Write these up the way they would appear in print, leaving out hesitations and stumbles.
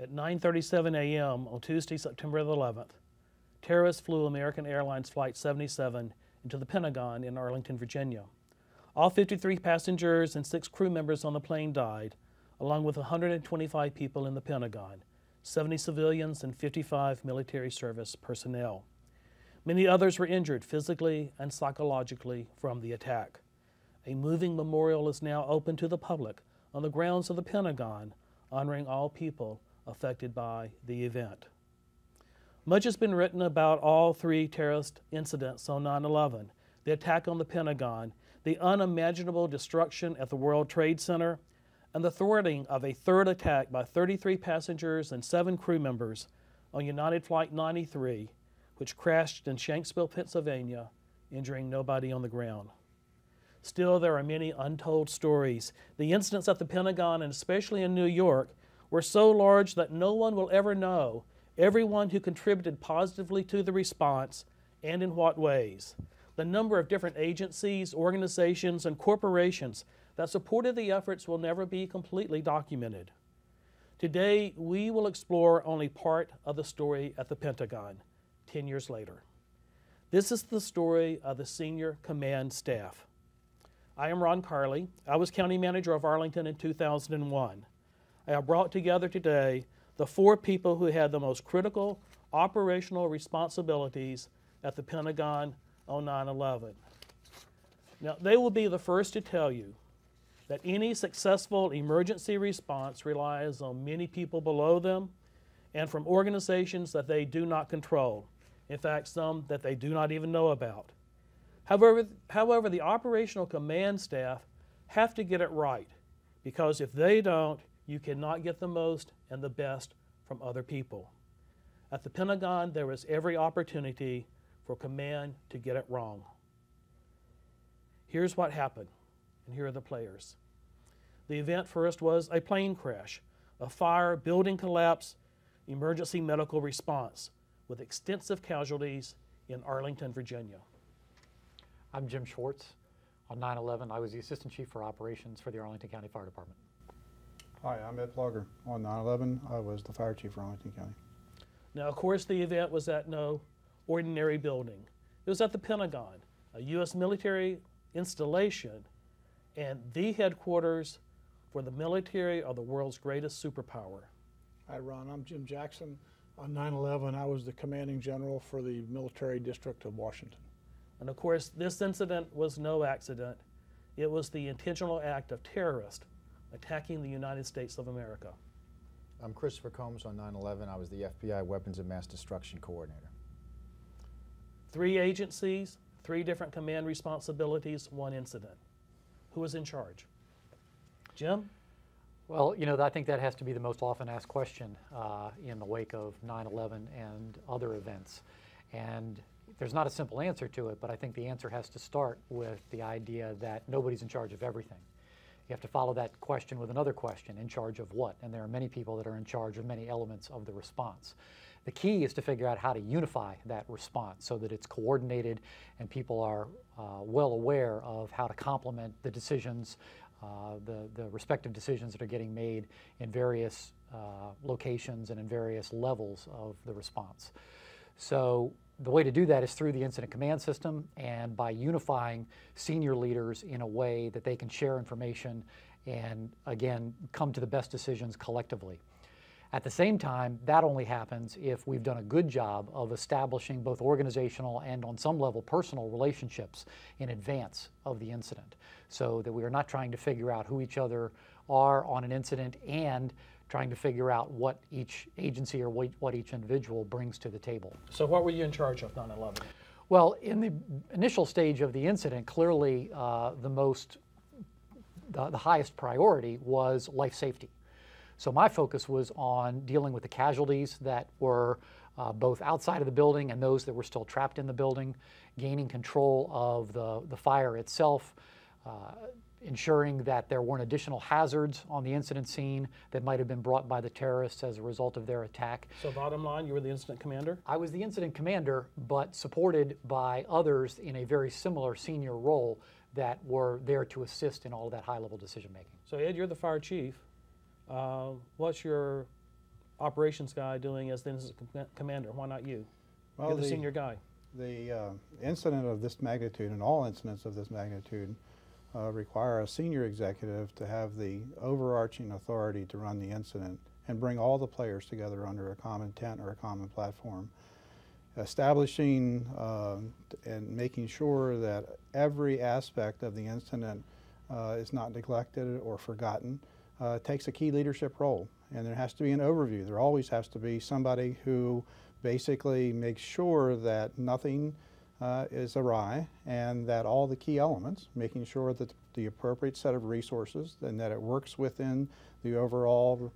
At 9:37 a.m. on Tuesday, September the 11th, terrorists flew American Airlines Flight 77 into the Pentagon in Arlington, Virginia. All 53 passengers and 6 crew members on the plane died, along with 125 people in the Pentagon, 70 civilians and 55 military service personnel. Many others were injured physically and psychologically from the attack. A moving memorial is now open to the public on the grounds of the Pentagon, honoring all people affected by the event. Much has been written about all 3 terrorist incidents on 9/11, the attack on the Pentagon, the unimaginable destruction at the World Trade Center, and the thwarting of a third attack by 33 passengers and 7 crew members on United Flight 93, which crashed in Shanksville, Pennsylvania, injuring nobody on the ground. Still, there are many untold stories. The incidents at the Pentagon, and especially in New York, were so large that no one will ever know everyone who contributed positively to the response and in what ways. The number of different agencies, organizations, and corporations that supported the efforts will never be completely documented. Today, we will explore only part of the story at the Pentagon, 10 years later. This is the story of the senior command staff. I am Ron Carlee. I was county manager of Arlington in 2001. I have brought together today the 4 people who had the most critical operational responsibilities at the Pentagon on 9/11. Now, they will be the first to tell you that any successful emergency response relies on many people below them and from organizations that they do not control, in fact, some that they do not even know about. However, the operational command staff have to get it right, because if they don't, you cannot get the most and the best from other people. At the Pentagon, there is every opportunity for command to get it wrong. Here's what happened, and here are the players. The event first was a plane crash, a fire, building collapse, emergency medical response with extensive casualties in Arlington, Virginia. I'm Jim Schwartz. On 9/11, I was the Assistant Chief for Operations for the Arlington County Fire Department. Hi, I'm Ed Plaugher. On 9/11, I was the Fire Chief for Arlington County. Now, of course, the event was at no ordinary building. It was at the Pentagon, a U.S. military installation and the headquarters for the military of the world's greatest superpower. Hi, Ron. I'm Jim Jackson. On 9/11, I was the commanding general for the Military District of Washington. And of course, this incident was no accident. It was the intentional act of terrorists attacking the United States of America. I'm Christopher Combs. On 9/11, I was the FBI Weapons of Mass Destruction Coordinator. 3 agencies, 3 different command responsibilities, 1 incident. Who was in charge? Jim? Well, you know, I think that has to be the most often asked question in the wake of 9/11 and other events. And there's not a simple answer to it, but I think the answer has to start with the idea that nobody's in charge of everything. You have to follow that question with another question, in charge of what? And there are many people that are in charge of many elements of the response. The key is to figure out how to unify that response so that it's coordinated and people are well aware of how to complement the decisions, the respective decisions that are getting made in various locations and in various levels of the response. So the way to do that is through the incident command system and by unifying senior leaders in a way that they can share information and, again, come to the best decisions collectively. At the same time, that only happens if we've done a good job of establishing both organizational and, on some level, personal relationships in advance of the incident, so that we are not trying to figure out who each other are on an incident and trying to figure out what each agency or what each individual brings to the table. So what were you in charge of 9/11? Well, in the initial stage of the incident, clearly the highest priority was life safety. So my focus was on dealing with the casualties that were both outside of the building and those that were still trapped in the building, gaining control of the fire itself, ensuring that there weren't additional hazards on the incident scene that might have been brought by the terrorists as a result of their attack. So bottom line, you were the incident commander? I was the incident commander, but supported by others in a very similar senior role that were there to assist in all of that high-level decision-making. So Ed, you're the fire chief. What's your operations guy doing as the incident commander? Why not you? Well, You're the senior guy. The incident of this magnitude, and all incidents of this magnitude, require a senior executive to have the overarching authority to run the incident and bring all the players together under a common tent or a common platform. Establishing and making sure that every aspect of the incident is not neglected or forgotten takes a key leadership role. And there has to be an overview. There always has to be somebody who basically makes sure that nothing is awry and that all the key elements, making sure that the appropriate set of resources and that it works within the overall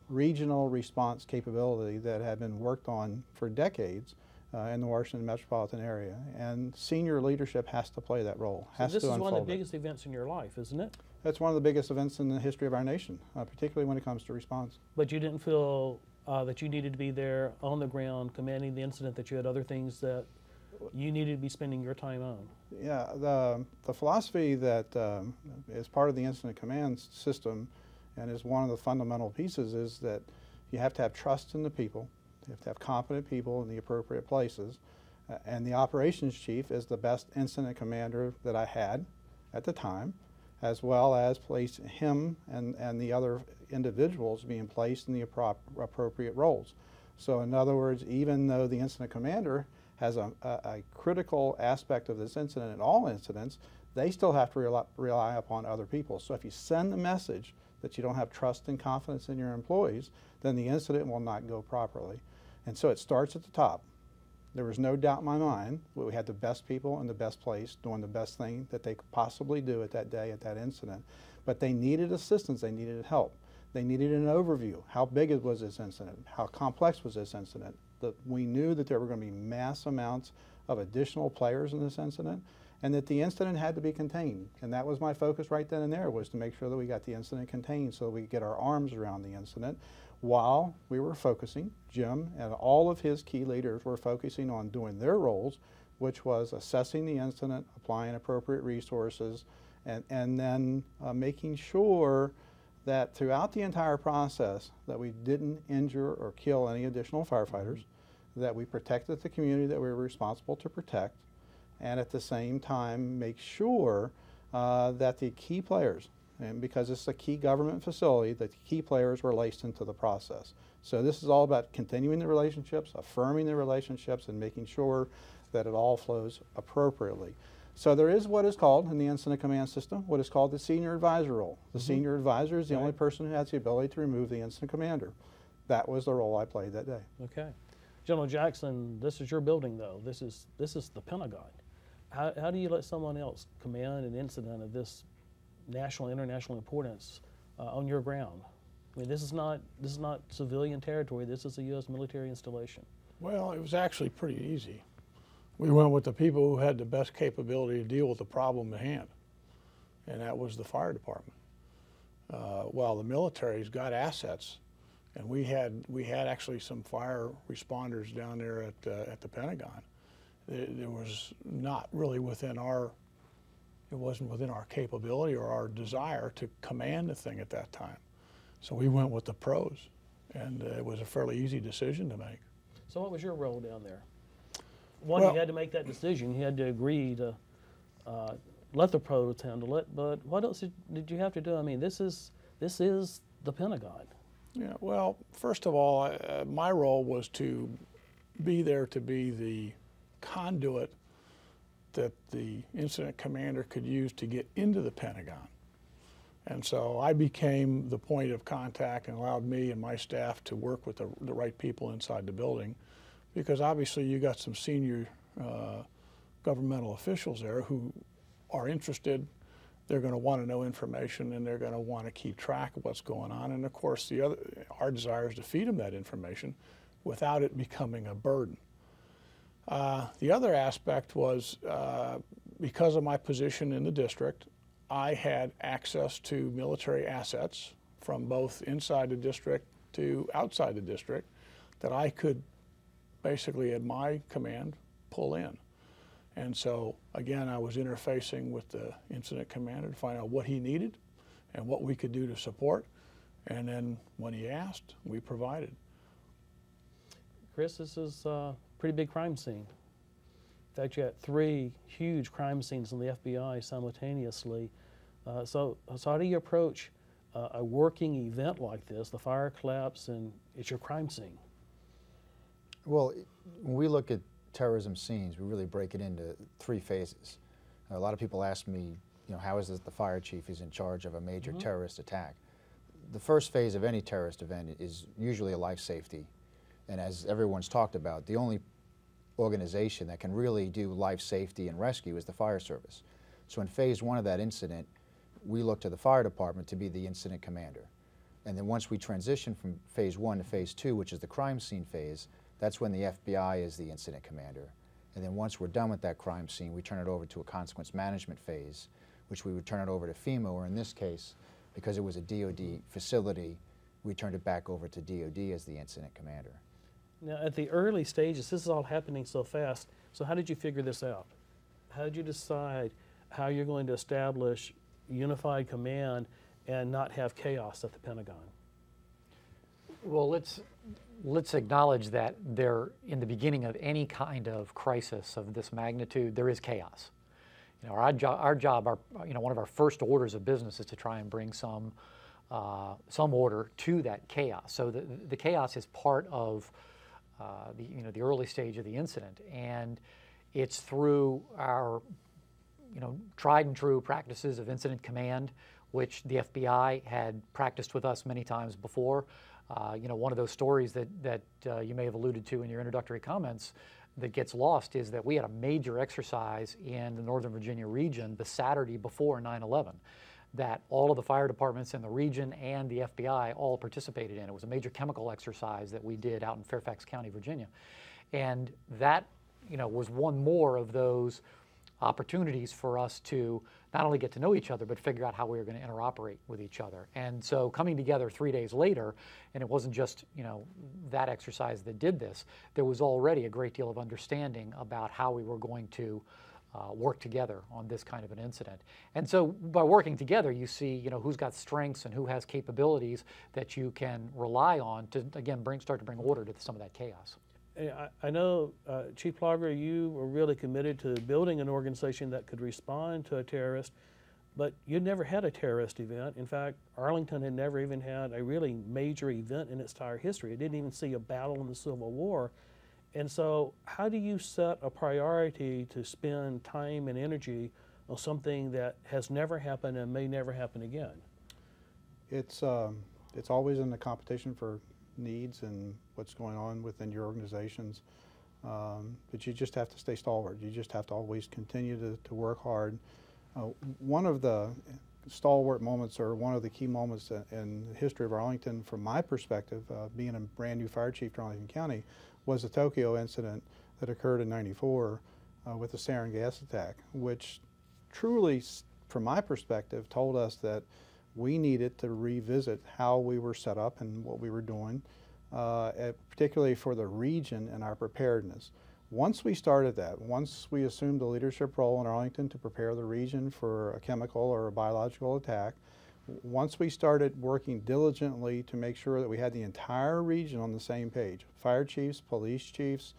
regional response capability that had been worked on for decades in the Washington metropolitan area. And senior leadership has to play that role. So this is one of the biggest events in your life, isn't it? That's one of the biggest events in the history of our nation, particularly when it comes to response. But you didn't feel that you needed to be there on the ground commanding the incident, that you had other things that you needed to be spending your time on? Yeah, the philosophy that is part of the incident command system and is one of the fundamental pieces is that you have to have trust in the people, you have to have competent people in the appropriate places, and the operations chief is the best incident commander that I had at the time, as well as place him and the other individuals being placed in the appropriate roles. So in other words, even though the incident commander has a critical aspect of this incident in all incidents, they still have to rely upon other people. So if you send the message that you don't have trust and confidence in your employees, then the incident will not go properly. And so it starts at the top. There was no doubt in my mind that we had the best people in the best place doing the best thing that they could possibly do at that day, at that incident. But they needed assistance, they needed help. They needed an overview. How big was this incident? How complex was this incident? We knew that there were going to be mass amounts of additional players in this incident, and that the incident had to be contained. And that was my focus right then and there, was to make sure that we got the incident contained so we could get our arms around the incident while we were focusing. Jim and all of his key leaders were focusing on doing their roles, which was assessing the incident, applying appropriate resources, and then making sure that throughout the entire process that we didn't injure or kill any additional firefighters, that we protected the community that we were responsible to protect, and at the same time make sure that the key players, and because it's a key government facility, that the key players were laced into the process. So this is all about continuing the relationships, affirming the relationships, and making sure that it all flows appropriately. So there is what is called, in the incident command system, what is called the senior advisor role. The senior advisor is the only person who has the ability to remove the incident commander. That was the role I played that day. Okay. General Jackson, this is your building, though. This is the Pentagon. How do you let someone else command an incident of this national, international importance on your ground? I mean, this is not civilian territory. This is a U.S. military installation. Well, it was actually pretty easy. We went with the people who had the best capability to deal with the problem at hand, and that was the fire department. While the military's got assets, and we had actually some fire responders down there at the Pentagon. There was not really within our, it wasn't within our capability or our desire to command the thing at that time. So we went with the pros, and it was a fairly easy decision to make. So what was your role down there? One, well, you had to make that decision. You had to agree to let the pros handle it, but what else did you have to do? I mean, this is the Pentagon. Yeah, well, first of all, my role was to be there to be the conduit that the incident commander could use to get into the Pentagon. And so I became the point of contact and allowed me and my staff to work with the right people inside the building, because obviously you got some senior governmental officials there who are interested. They're going to want to know information, and they're going to want to keep track of what's going on. And of course, our desire is to feed them that information without it becoming a burden. The other aspect was, because of my position in the district, I had access to military assets from both inside the district to outside the district that I could basically, at my command, pull in. And so, again, I was interfacing with the incident commander to find out what he needed and what we could do to support. And then when he asked, we provided. Chris, this is a pretty big crime scene. In fact, you had 3 huge crime scenes in the FBI simultaneously. So how do you approach a working event like this, the fire collapse, and it's your crime scene? Well, when we look at terrorism scenes, we really break it into 3 phases. A lot of people ask me, how is it the fire chief is in charge of a major terrorist attack? The first phase of any terrorist event is usually a life safety. And as everyone's talked about, the only organization that can really do life safety and rescue is the fire service. So in phase 1 of that incident, we look to the fire department to be the incident commander. And then once we transition from phase 1 to phase 2, which is the crime scene phase, that's when the FBI is the incident commander. And then once we're done with that crime scene, we turn it over to a consequence management phase, which we would turn it over to FEMA, or in this case, because it was a DOD facility, we turned it back over to DOD as the incident commander. Now, at the early stages, this is all happening so fast, so how did you figure this out? How did you decide how you're going to establish unified command and not have chaos at the Pentagon? Well, let's acknowledge that in the beginning of any kind of crisis of this magnitude, there is chaos. Our job, one of our first orders of business is to try and bring some order to that chaos. So the chaos is part of the early stage of the incident, and it's through our tried and true practices of incident command, which the FBI had practiced with us many times before. One of those stories that you may have alluded to in your introductory comments that gets lost is that we had a major exercise in the Northern Virginia region the Saturday before 9/11 that all of the fire departments in the region and the FBI all participated in. It was a major chemical exercise that we did out in Fairfax County, Virginia. And that was one more of those opportunities for us to not only get to know each other, but figure out how we were going to interoperate with each other. And so coming together 3 days later, and it wasn't just that exercise that did this, there was already a great deal of understanding about how we were going to work together on this kind of an incident. And so by working together, you see who's got strengths and who has capabilities that you can rely on to, again, start to bring order to some of that chaos. I know, Chief Plaugher, you were really committed to building an organization that could respond to a terrorist, but you'd never had a terrorist event. In fact, Arlington had never even had a really major event in its entire history. It didn't even see a battle in the Civil War. And so how do you set a priority to spend time and energy on something that has never happened and may never happen again? It's always in the competition for needs and what's going on within your organizations. But you just have to stay stalwart. You just have to always continue to work hard. One of the stalwart moments, or one of the key moments in the history of Arlington, from my perspective, being a brand new fire chief in Arlington County, was the Tokyo incident that occurred in '94 with the sarin gas attack, which truly, from my perspective, told us that we needed to revisit how we were set up and what we were doing, particularly for the region and our preparedness. Once we started that, once we assumed the leadership role in Arlington to prepare the region for a chemical or a biological attack, once we started working diligently to make sure that we had the entire region on the same page, fire chiefs, police chiefs,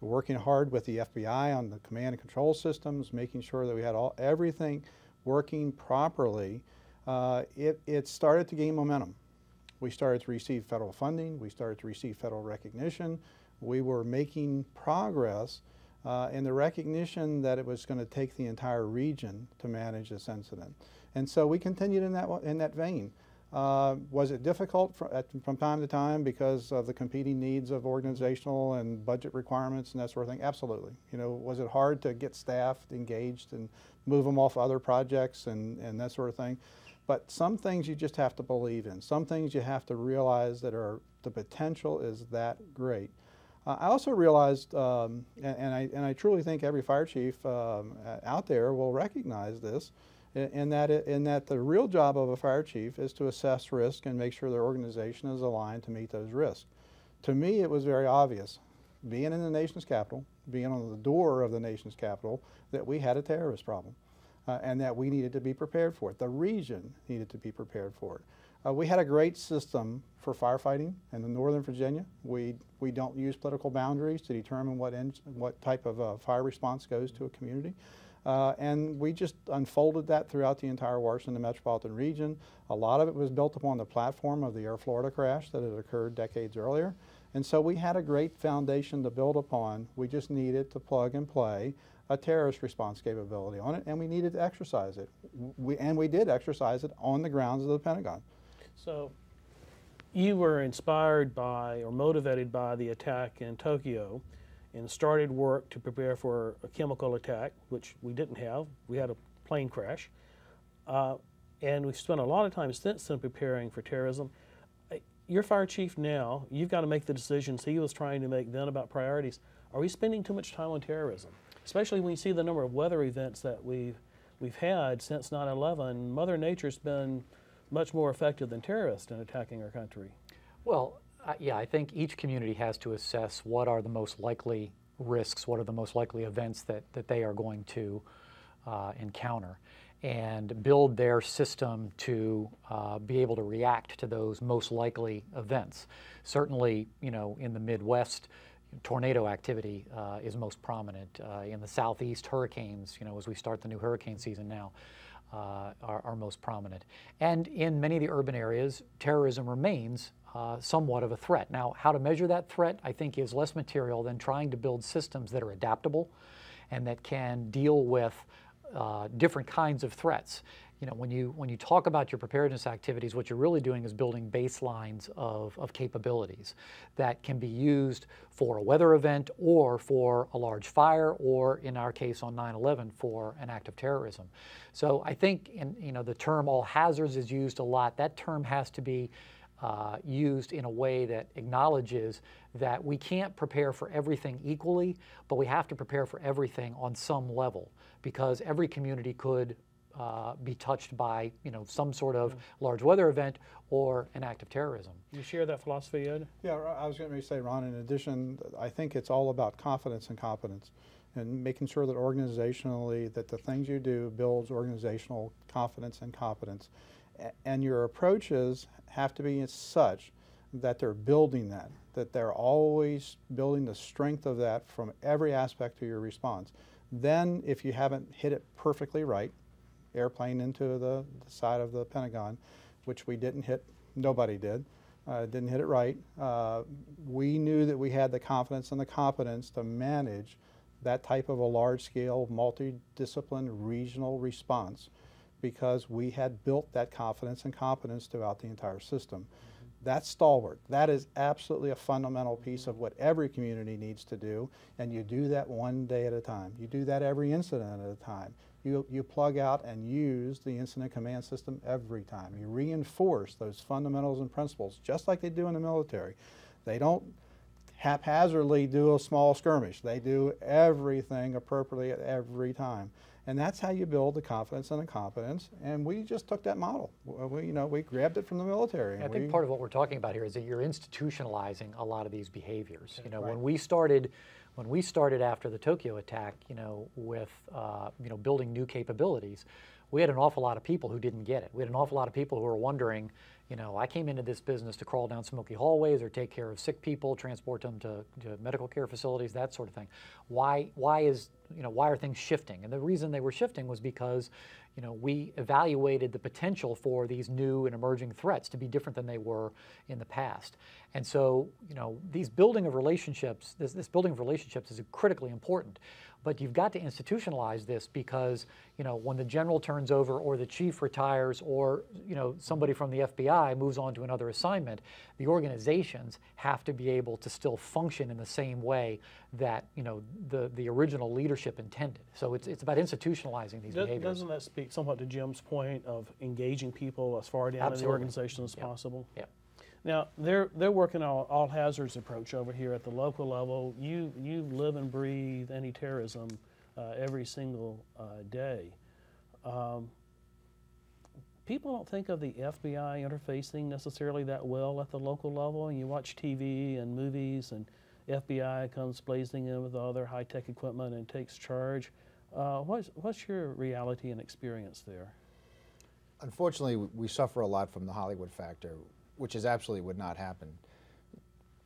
working hard with the FBI on the command and control systems, making sure that we had everything working properly, it started to gain momentum. We started to receive federal funding. We started to receive federal recognition. We were making progress in the recognition that it was going to take the entire region to manage this incident. And so we continued in that vein. Was it difficult from time to time because of the competing needs of organizational and budget requirements and that sort of thing? Absolutely. Was it hard to get staff engaged and move them off other projects and that sort of thing? But some things you just have to believe in. Some things you have to realize that the potential is that great. I also realized, and I truly think every fire chief out there will recognize this, in that the real job of a fire chief is to assess risk and make sure their organization is aligned to meet those risks. To me, it was very obvious, being in the nation's capital, being on the door of the nation's capital, that we had a terrorist problem. and that we needed to be prepared for it. The region needed to be prepared for it. We had a great system for firefighting in Northern Virginia. We don't use political boundaries to determine what type of fire response goes to a community. And we just unfolded that throughout the entire Washington metropolitan region. A lot of it was built upon the platform of the Air Florida crash that had occurred decades earlier. And so we had a great foundation to build upon. We just needed to plug and play a terrorist response capability on it, and we needed to exercise it. We did exercise it on the grounds of the Pentagon. So you were inspired by or motivated by the attack in Tokyo and started work to prepare for a chemical attack, which we didn't have. We had a plane crash. And we've spent a lot of time since then preparing for terrorism. You're fire chief now. You've got to make the decisions he was trying to make then about priorities. Are we spending too much time on terrorism? Especially when you see the number of weather events that we've had since 9/11. Mother Nature's been much more effective than terrorists in attacking our country. Well, yeah, I think each community has to assess what are the most likely risks, what are the most likely events that they are going to encounter, and build their system to be able to react to those most likely events. Certainly, you know, in the Midwest, tornado activity is most prominent. In the Southeast, hurricanes, you know, as we start the new hurricane season now, are most prominent. And in many of the urban areas, terrorism remains somewhat of a threat. Now, how to measure that threat, I think, is less material than trying to build systems that are adaptable and that can deal with different kinds of threats. You know, when you talk about your preparedness activities, what you're really doing is building baselines of capabilities that can be used for a weather event or for a large fire, or in our case on 9/11 for an act of terrorism. So I think, you know, the term all hazards is used a lot. That term has to be used in a way that acknowledges that we can't prepare for everything equally, but we have to prepare for everything on some level, because every community could be touched by, you know, some sort of large weather event or an act of terrorism. You share that philosophy, Ed? Yeah, I was going to say, Ron, in addition, I think it's all about confidence and competence, and making sure that organizationally that the things you do builds organizational confidence and competence. And your approaches have to be such that they're building that they're always building the strength of that from every aspect of your response. Then if you haven't hit it perfectly right, airplane into the side of the Pentagon, which we didn't hit, nobody did, didn't hit it right. We knew that we had the confidence and the competence to manage that type of a large-scale, multidisciplined regional response, because we had built that confidence and competence throughout the entire system. That's stalwart. That is absolutely a fundamental piece of what every community needs to do, and you do that one day at a time. You do that every incident at a time. You plug out and use the incident command system every time. You reinforce those fundamentals and principles, just like they do in the military. They don't haphazardly do a small skirmish. They do everything appropriately at every time. And that's how you build the confidence and the competence. And we just took that model. We grabbed it from the military. I think part of what we're talking about here is that you're institutionalizing a lot of these behaviors. You know, right. when we started after the Tokyo attack, you know, with building new capabilities, we had an awful lot of people who didn't get it. We had an awful lot of people who were wondering, you know, I came into this business to crawl down smoky hallways or take care of sick people, transport them to medical care facilities, that sort of thing. Why are things shifting? And the reason they were shifting was because, you know, we evaluated the potential for these new and emerging threats to be different than they were in the past. And so, you know, this building of relationships is critically important. But you've got to institutionalize this, because, you know, when the general turns over or the chief retires or, you know, somebody from the FBI moves on to another assignment, the organizations have to be able to still function in the same way that, you know, the original leadership intended. So it's about institutionalizing these behaviors. Doesn't that speak somewhat to Jim's point of engaging people as far down in the organization as possible? Yeah. Now, they're working on all hazards approach over here at the local level. You live and breathe anti-terrorism every single day. People don't think of the FBI interfacing necessarily that well at the local level. And you watch TV and movies, and FBI comes blazing in with all their high-tech equipment and takes charge. What's your reality and experience there? Unfortunately, we suffer a lot from the Hollywood factor, which is absolutely would not happen.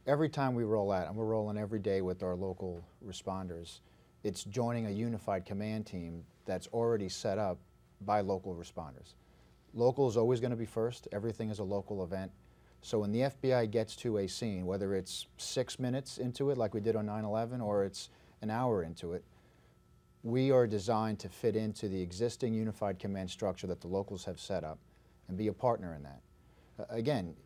Every time we roll out, and we're rolling every day with our local responders, it's joining a unified command team that's already set up by local responders. Local is always going to be first. Everything is a local event. So when the FBI gets to a scene, whether it's 6 minutes into it like we did on 9/11 or it's an hour into it, we are designed to fit into the existing unified command structure that the locals have set up and be a partner in that. Again,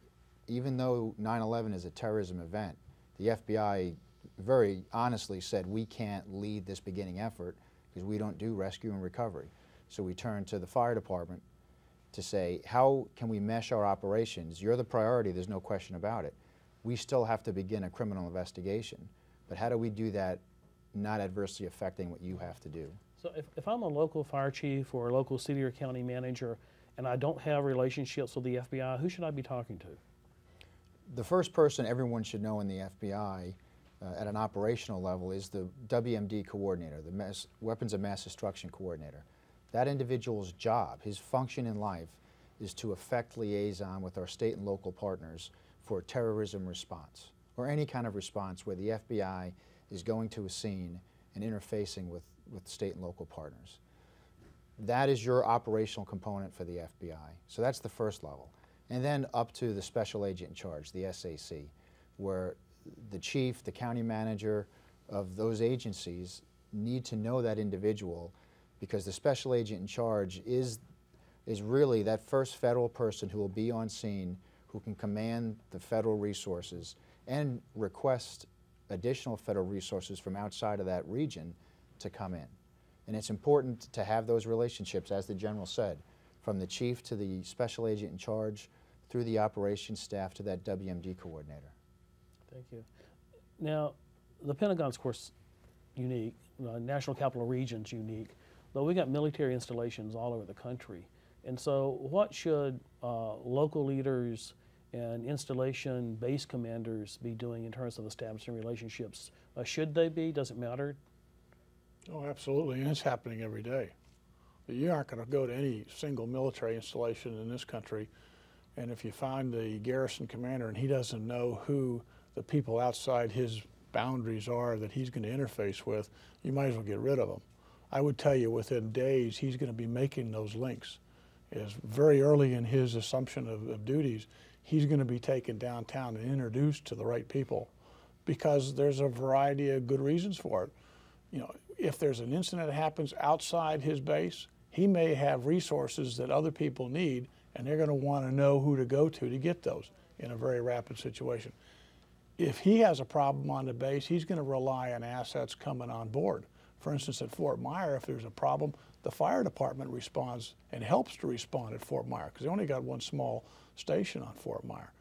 even though 9/11 is a terrorism event, the FBI very honestly said we can't lead this beginning effort because we don't do rescue and recovery. So we turned to the fire department to say, how can we mesh our operations? You're the priority, there's no question about it. We still have to begin a criminal investigation, but how do we do that not adversely affecting what you have to do? So if I'm a local fire chief or a local city or county manager and I don't have relationships with the FBI, who should I be talking to? The first person everyone should know in the FBI at an operational level is the WMD coordinator, the Weapons of Mass Destruction coordinator. That individual's job, his function in life, is to effect liaison with our state and local partners for terrorism response, or any kind of response where the FBI is going to a scene and interfacing with state and local partners. That is your operational component for the FBI. So that's the first level. And then up to the special agent in charge, the SAC, where the chief, the county manager of those agencies need to know that individual, because the special agent in charge is really that first federal person who will be on scene, who can command the federal resources and request additional federal resources from outside of that region to come in. And it's important to have those relationships, as the general said, from the chief to the special agent in charge, through the operations staff to that WMD coordinator. Thank you. Now, the Pentagon's, of course, unique. National Capital Region's unique. Though we got military installations all over the country. And so what should local leaders and installation base commanders be doing in terms of establishing relationships? Should they be? Does it matter? Oh, absolutely, and it's happening every day. You aren't going to go to any single military installation in this country, and if you find the garrison commander and he doesn't know who the people outside his boundaries are that he's going to interface with, you might as well get rid of them. I would tell you within days he's going to be making those links. Is very early in his assumption of duties, he's going to be taken downtown and introduced to the right people, because there's a variety of good reasons for it. You know, if there's an incident that happens outside his base, he may have resources that other people need, and they're going to want to know who to go to get those in a very rapid situation. If he has a problem on the base, he's going to rely on assets coming on board. For instance, at Fort Myer, if there's a problem, the fire department responds and helps to respond at Fort Myer, because they only got one small station on Fort Myer.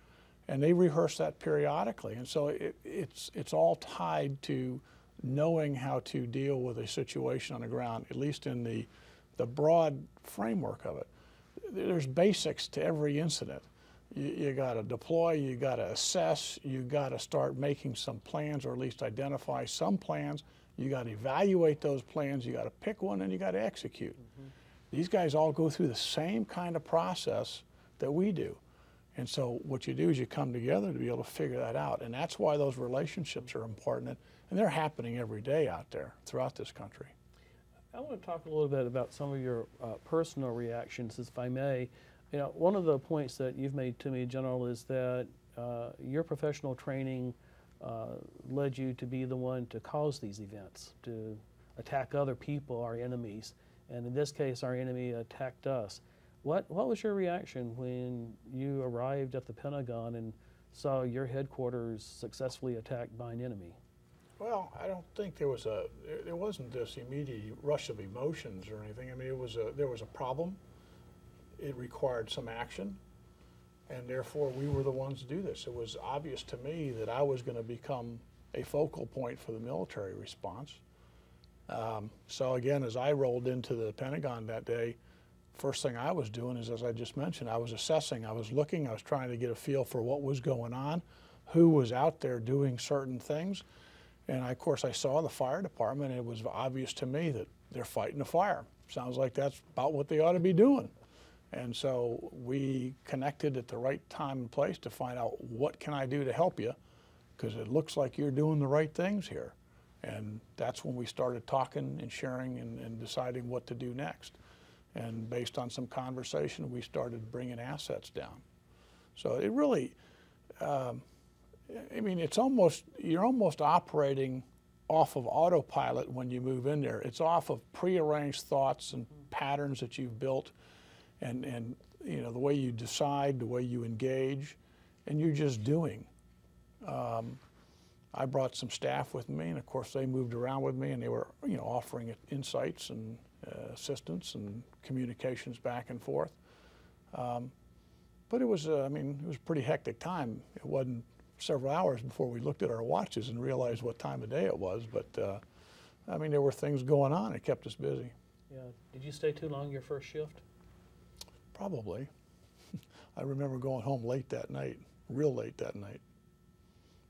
And they rehearse that periodically. And so it's all tied to knowing how to deal with a situation on the ground, at least in the broad framework of it. There's basics to every incident. You got to deploy, you got to assess, you got to start making some plans, or at least identify some plans. You got to evaluate those plans, you got to pick one, and you got to execute. Mm-hmm. These guys all go through the same kind of process that we do. And so what you do is you come together to be able to figure that out. And that's why those relationships are important. And they're happening every day out there throughout this country. I want to talk a little bit about some of your personal reactions, if I may. You know, one of the points that you've made to me, General, is that your professional training led you to be the one to cause these events, to attack other people, our enemies. And in this case, our enemy attacked us. What was your reaction when you arrived at the Pentagon and saw your headquarters successfully attacked by an enemy? Well, I don't think there wasn't this immediate rush of emotions or anything. I mean, there was a problem. It required some action, and therefore we were the ones to do this. It was obvious to me that I was going to become a focal point for the military response. So again, as I rolled into the Pentagon that day, first thing I was doing is, as I just mentioned, I was assessing, I was looking, I was trying to get a feel for what was going on, who was out there doing certain things. And of course I saw the fire department, and it was obvious to me that they're fighting a fire. Sounds like that's about what they ought to be doing. And so we connected at the right time and place to find out what can I do to help you, because it looks like you're doing the right things here. And that's when we started talking and sharing and deciding what to do next. And based on some conversation, we started bringing assets down. So it really, I mean, you're almost operating off of autopilot when you move in there. It's off of prearranged thoughts and patterns that you've built, and you know, the way you decide, the way you engage, and you're just doing. I brought some staff with me, and of course they moved around with me, and they were, you know, offering insights and assistance and communications back and forth. But it was, I mean, it was a pretty hectic time. It wasn't several hours before we looked at our watches and realized what time of day it was. But I mean, there were things going on. It kept us busy. Yeah. Did you stay too long your first shift? Probably. I remember going home late that night, real late that night.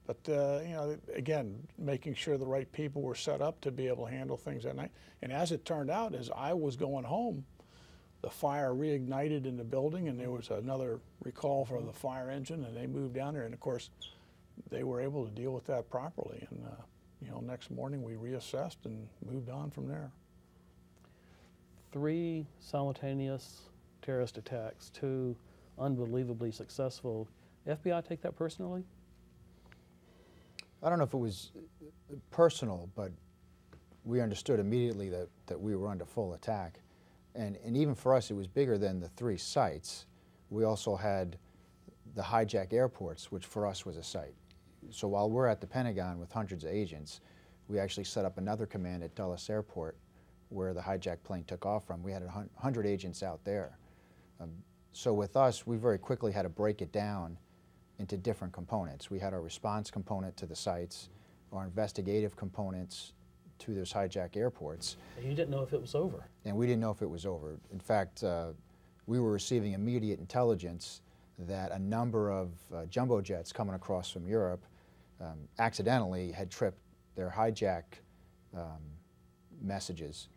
But you know, again, making sure the right people were set up to be able to handle things that night. And as it turned out, as I was going home, the fire reignited in the building, and there was another recall for the fire engine, and they moved down there. And of course, they were able to deal with that properly. And you know, next morning we reassessed and moved on from there. 3 simultaneous terrorist attacks, 2 unbelievably successful. FBI take that personally? I don't know if it was personal, but we understood immediately that we were under full attack. And even for us, it was bigger than the 3 sites. We also had the hijack airports, which for us was a site. So while we're at the Pentagon with hundreds of agents, we actually set up another command at Dulles Airport where the hijacked plane took off from. We had 100 agents out there. So with us, we very quickly had to break it down into different components. We had our response component to the sites, our investigative components to those hijacked airports. And you didn't know if it was over. And we didn't know if it was over. In fact, we were receiving immediate intelligence that a number of jumbo jets coming across from Europe accidentally had tripped their hijack messages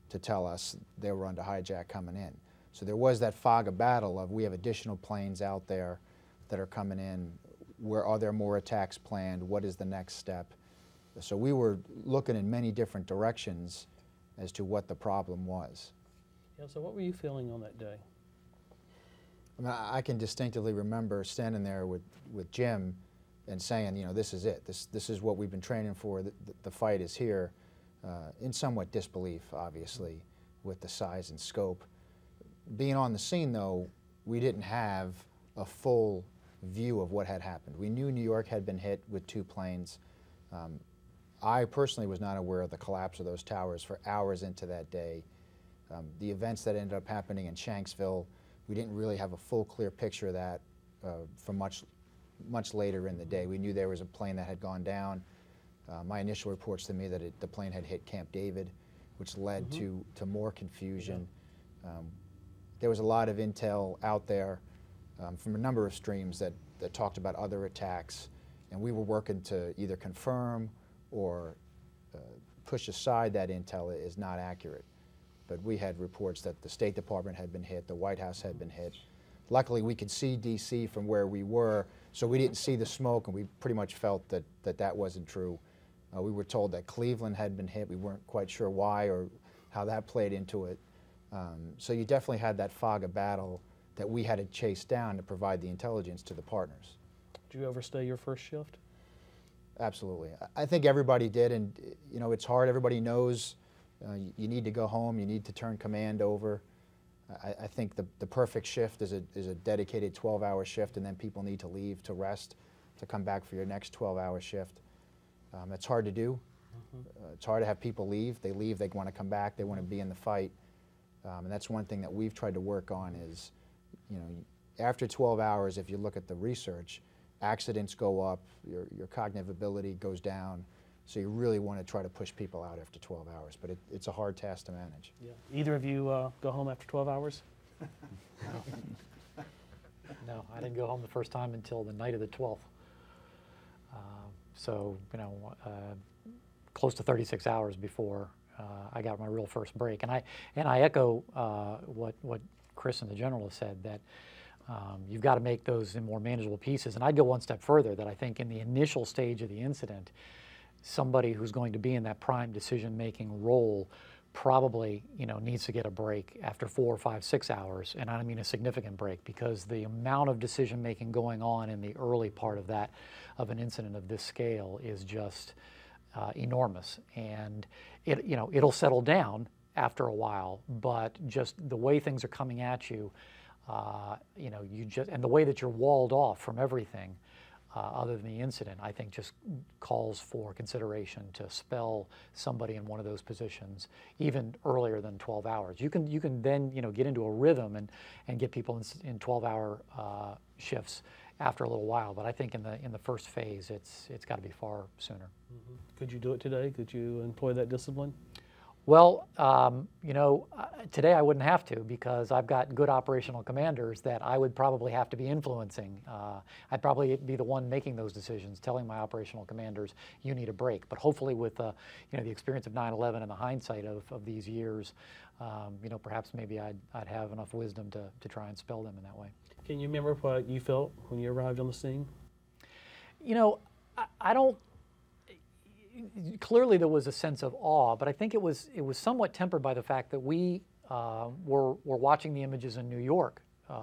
to tell us they were under hijack coming in. So there was that fog of battle of, we have additional planes out there that are coming in. Where are there more attacks planned? What is the next step? So we were looking in many different directions as to what the problem was. Yeah, so what were you feeling on that day? I mean, I can distinctively remember standing there with Jim and saying, you know, this is it. This is what we've been training for. The fight is here. In somewhat disbelief, obviously, with the size and scope. Being on the scene, though, we didn't have a full view of what had happened. We knew New York had been hit with 2 planes. I personally was not aware of the collapse of those towers for hours into that day. The events that ended up happening in Shanksville, we didn't really have a full, clear picture of that for much later in the day. We knew there was a plane that had gone down. My initial reports to me that the plane had hit Camp David, which led to more confusion. There was a lot of intel out there from a number of streams that talked about other attacks, and we were working to either confirm or push aside that intel is not accurate. But we had reports that the State Department had been hit, the White House had been hit. Luckily, we could see D.C. from where we were, so we didn't see the smoke, and we pretty much felt that wasn't true. We were told that Cleveland had been hit. We weren't quite sure why or how that played into it. So you definitely had that fog of battle that we had to chase down to provide the intelligence to the partners. Did you overstay your first shift? Absolutely. I think everybody did, and you know, it's hard. Everybody knows you need to go home, you need to turn command over. I think the perfect shift is a dedicated 12-hour shift, and then people need to leave to rest, to come back for your next 12-hour shift. It's hard to do. It's hard to have people leave. They leave, they want to come back, they want to be in the fight. And that's one thing that we've tried to work on is, you know, after 12 hours, if you look at the research, accidents go up, your cognitive ability goes down, so you really want to try to push people out after 12 hours, but it's a hard task to manage. Yeah. Either of you go home after 12 hours? No, I didn't go home the first time until the night of the 12th. So, you know, close to 36 hours before I got my real first break. And I echo what Chris and the General have said, that you've got to make those in more manageable pieces. And I'd go one step further, that I think in the initial stage of the incident, somebody who's going to be in that prime decision-making role probably, needs to get a break after 4 or 5, 6 hours, and I mean a significant break, because the amount of decision-making going on in the early part of an incident of this scale is just enormous. And it'll settle down after a while, but just the way things are coming at you, and the way that you're walled off from everything other than the incident, I think just calls for consideration to spell somebody in one of those positions even earlier than 12 hours. You can then get into a rhythm and get people in 12-hour shifts after a little while. But I think in the first phase, it's got to be far sooner. Mm-hmm. Could you do it today? Could you employ that discipline? Well, today I wouldn't have to, because I've got good operational commanders that I would probably have to be influencing. I'd probably be the one making those decisions, telling my operational commanders, you need a break. But hopefully with the experience of 9/11 and the hindsight of these years, perhaps maybe I'd have enough wisdom to try and spell them in that way. Can you remember what you felt when you arrived on the scene? I don't. Clearly there was a sense of awe, but I think it was somewhat tempered by the fact that we were watching the images in New York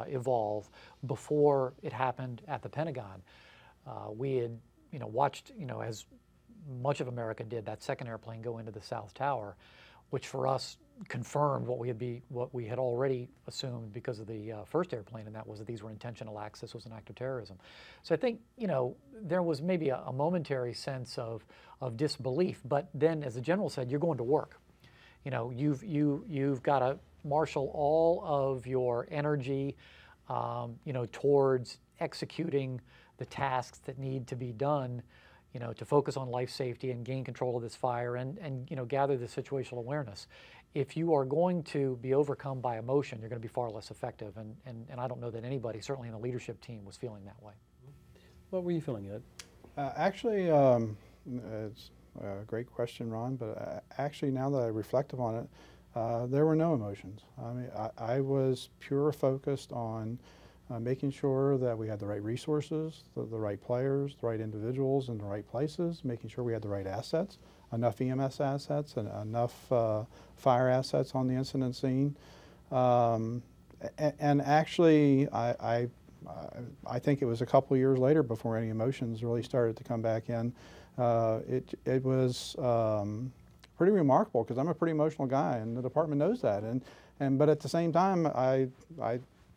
evolve before it happened at the Pentagon. We had watched as much of America did, that second airplane go into the South Tower, which for us confirmed what we had already assumed because of the first airplane, and that was that these were intentional acts. This was an act of terrorism. So I think there was maybe a momentary sense of disbelief, but then, as the General said, you're going to work. You've got to marshal all of your energy, towards executing the tasks that need to be done, to focus on life safety and gain control of this fire and gather the situational awareness. If you are going to be overcome by emotion, you're going to be far less effective. And I don't know that anybody, certainly in the leadership team, was feeling that way. What were you feeling, Ed? Actually, it's a great question, Ron, but actually now that I reflect upon it, there were no emotions. I mean, I was pure focused on making sure that we had the right resources, the right players, the right individuals in the right places, making sure we had the right assets, enough EMS assets and enough fire assets on the incident scene. And actually, I think it was a couple of years later before any emotions really started to come back in. It was pretty remarkable, because I'm a pretty emotional guy, and the department knows that. But at the same time, I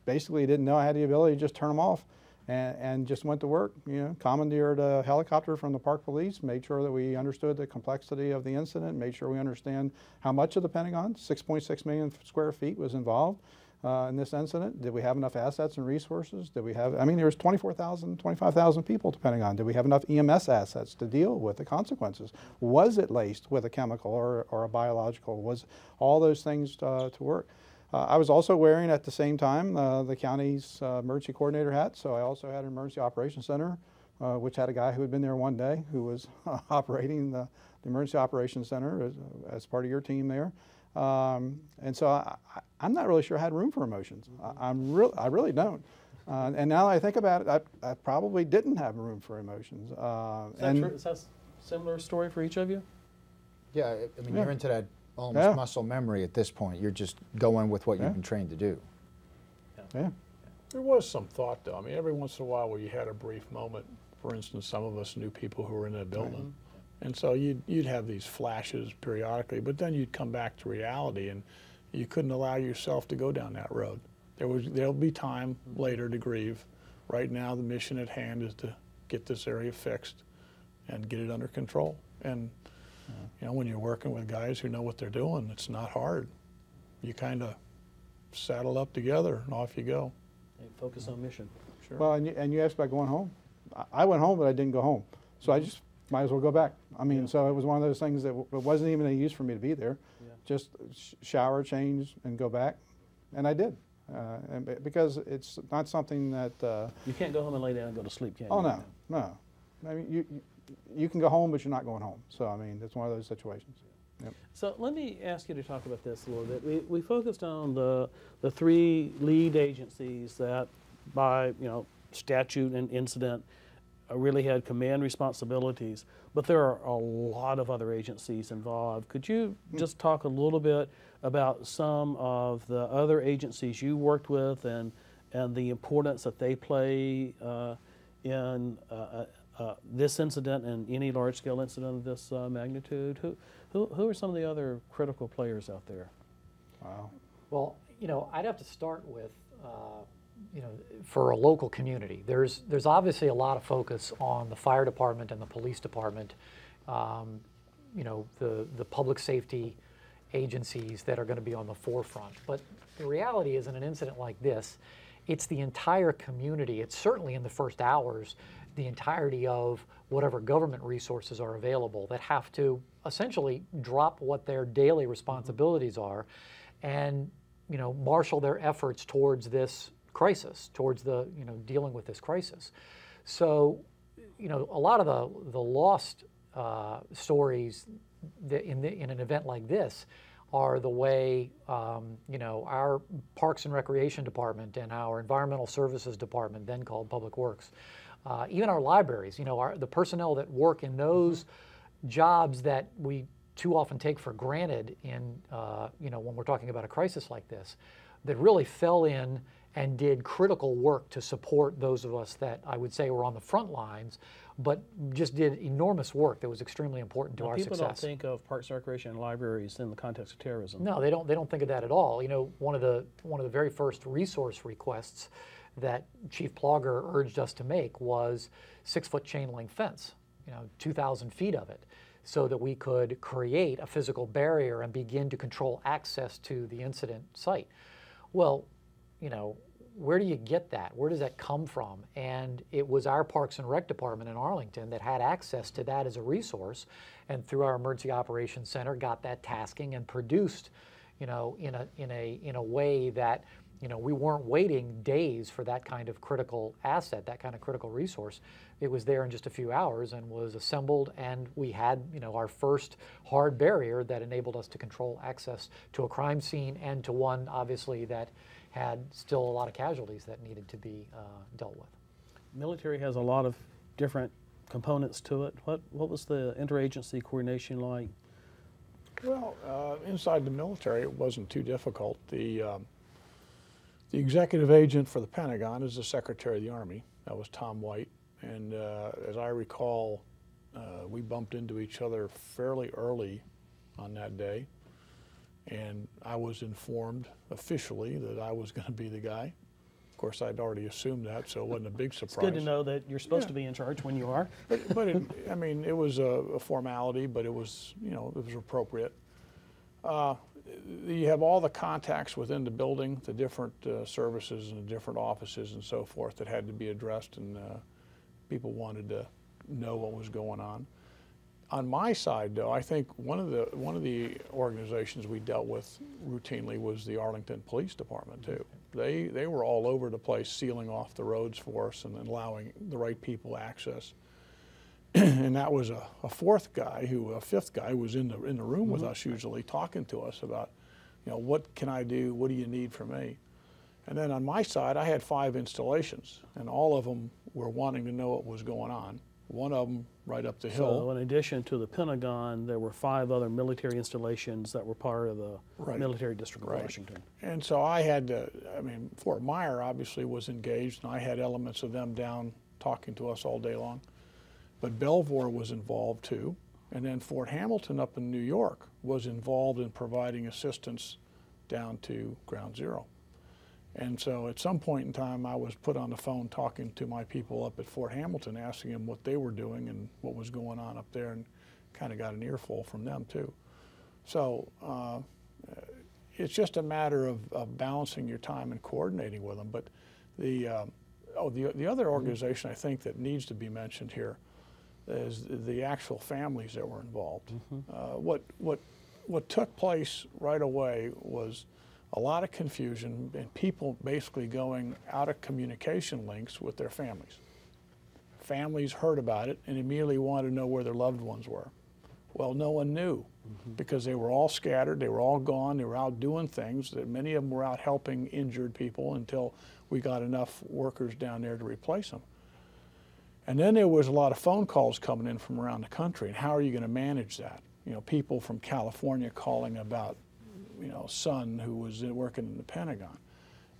basically didn't know I had the ability to just turn them off, and just went to work. Commandeered a helicopter from the Park Police, made sure that we understood the complexity of the incident, made sure we understand how much of the Pentagon, 6.6 million square feet, was involved in this incident. Did we have enough assets and resources? Did we have, there was 24,000, 25,000 people at the Pentagon. Did we have enough EMS assets to deal with the consequences? Was it laced with a chemical or a biological? Was all those things to work? I was also wearing at the same time the county's emergency coordinator hat, so I also had an emergency operations center, which had a guy who had been there one day who was operating the emergency operations center as part of your team there. And so I'm not really sure I had room for emotions. I really don't. And now that I think about it, I probably didn't have room for emotions. Is that true? Is that a similar story for each of you? Yeah, I mean, you're into that almost muscle memory at this point. You're just going with what you've been trained to do. Yeah. There was some thought, though. I mean, every once in a while where you had a brief moment, for instance, some of us knew people who were in that building. And so you'd have these flashes periodically, but then you'd come back to reality, and you couldn't allow yourself to go down that road. There'll be time later to grieve. Right now, the mission at hand is to get this area fixed and get it under control. And when you're working with guys who know what they're doing, it's not hard. You kind of saddle up together and off you go. And focus on mission. Sure. Well, and you asked about going home. I went home, but I didn't go home. So I just might as well go back. I mean, so it was one of those things that it wasn't even any use for me to be there. Just shower, change, and go back. And I did. And because it's not something that... you can't go home and lay down and go to sleep, can you? Oh, no. I mean, you can go home, but you're not going home. So, I mean, it's one of those situations. So let me ask you to talk about this a little bit. We focused on the three lead agencies that, by statute and incident, really had command responsibilities. But there are a lot of other agencies involved. Could you just talk a little bit about some of the other agencies you worked with and the importance that they play in this incident and any large-scale incident of this magnitude? Who are some of the other critical players out there? Wow. Well, I'd have to start with, for a local community, there's obviously a lot of focus on the fire department and the police department, the public safety agencies that are going to be on the forefront. But the reality is, in an incident like this, it's the entire community. It's certainly in the first hours, the entirety of whatever government resources are available that have to essentially drop what their daily responsibilities are and marshal their efforts towards this crisis, towards the dealing with this crisis. So a lot of the lost stories that in an event like this are the way our Parks and Recreation Department and our Environmental Services Department, then called Public Works, even our libraries, the personnel that work in those jobs that we too often take for granted in, when we're talking about a crisis like this, that really fell in and did critical work to support those of us that I would say were on the front lines, but just did enormous work that was extremely important to our success. People don't think of Parks and Recreation and libraries in the context of terrorism. No, they don't think of that at all. One of the very first resource requests that Chief Plaugher urged us to make was 6-foot chain link fence, 2,000 feet of it, so that we could create a physical barrier and begin to control access to the incident site. Well, where do you get that? Where does that come from? And it was our Parks and Rec department in Arlington that had access to that as a resource, and through our Emergency Operations Center got that tasking and produced, in a way that we weren't waiting days for that kind of critical asset, that kind of critical resource. It was there in just a few hours and was assembled, and we had our first hard barrier that enabled us to control access to a crime scene, and to one obviously that had still a lot of casualties that needed to be dealt with. Military has a lot of different components to it. What was the interagency coordination like? Well, inside the military, it wasn't too difficult. The executive agent for the Pentagon is the Secretary of the Army. That was Tom White. And as I recall, we bumped into each other fairly early on that day. And I was informed officially that I was going to be the guy. Of course, I'd already assumed that, so it wasn't a big surprise. It's good to know that you're supposed to be in charge when you are. But it was a formality, but it was, it was appropriate. You have all the contacts within the building, the different services and the different offices and so forth that had to be addressed, and people wanted to know what was going on. On my side, though, I think one of the organizations we dealt with routinely was the Arlington Police Department too. They were all over the place, sealing off the roads for us and allowing the right people access. And that was a fifth guy who was in the room with us usually, talking to us about, what can I do? What do you need from me? And then on my side, I had 5 installations, and all of them were wanting to know what was going on. One of them right up the hill. So in addition to the Pentagon, there were 5 other military installations that were part of the military district of Washington. And so I had to, Fort Myer obviously was engaged, and I had elements of them down talking to us all day long. But Belvoir was involved too. And then Fort Hamilton up in New York was involved in providing assistance down to Ground Zero. And so at some point in time, I was put on the phone talking to my people up at Fort Hamilton, asking them what they were doing and what was going on up there, and kind of got an earful from them too. So it's just a matter of balancing your time and coordinating with them. But the other organization I think that needs to be mentioned here is the actual families that were involved. What took place right away was a lot of confusion and people basically going out of communication links with their families. Families heard about it and immediately wanted to know where their loved ones were. Well, no one knew because they were all scattered, they were all gone, they were out doing things. That many of them were out helping injured people until we got enough workers down there to replace them. And then there was a lot of phone calls coming in from around the country, and how are you going to manage that? You know, people from California calling about, you know, son who was working in the Pentagon.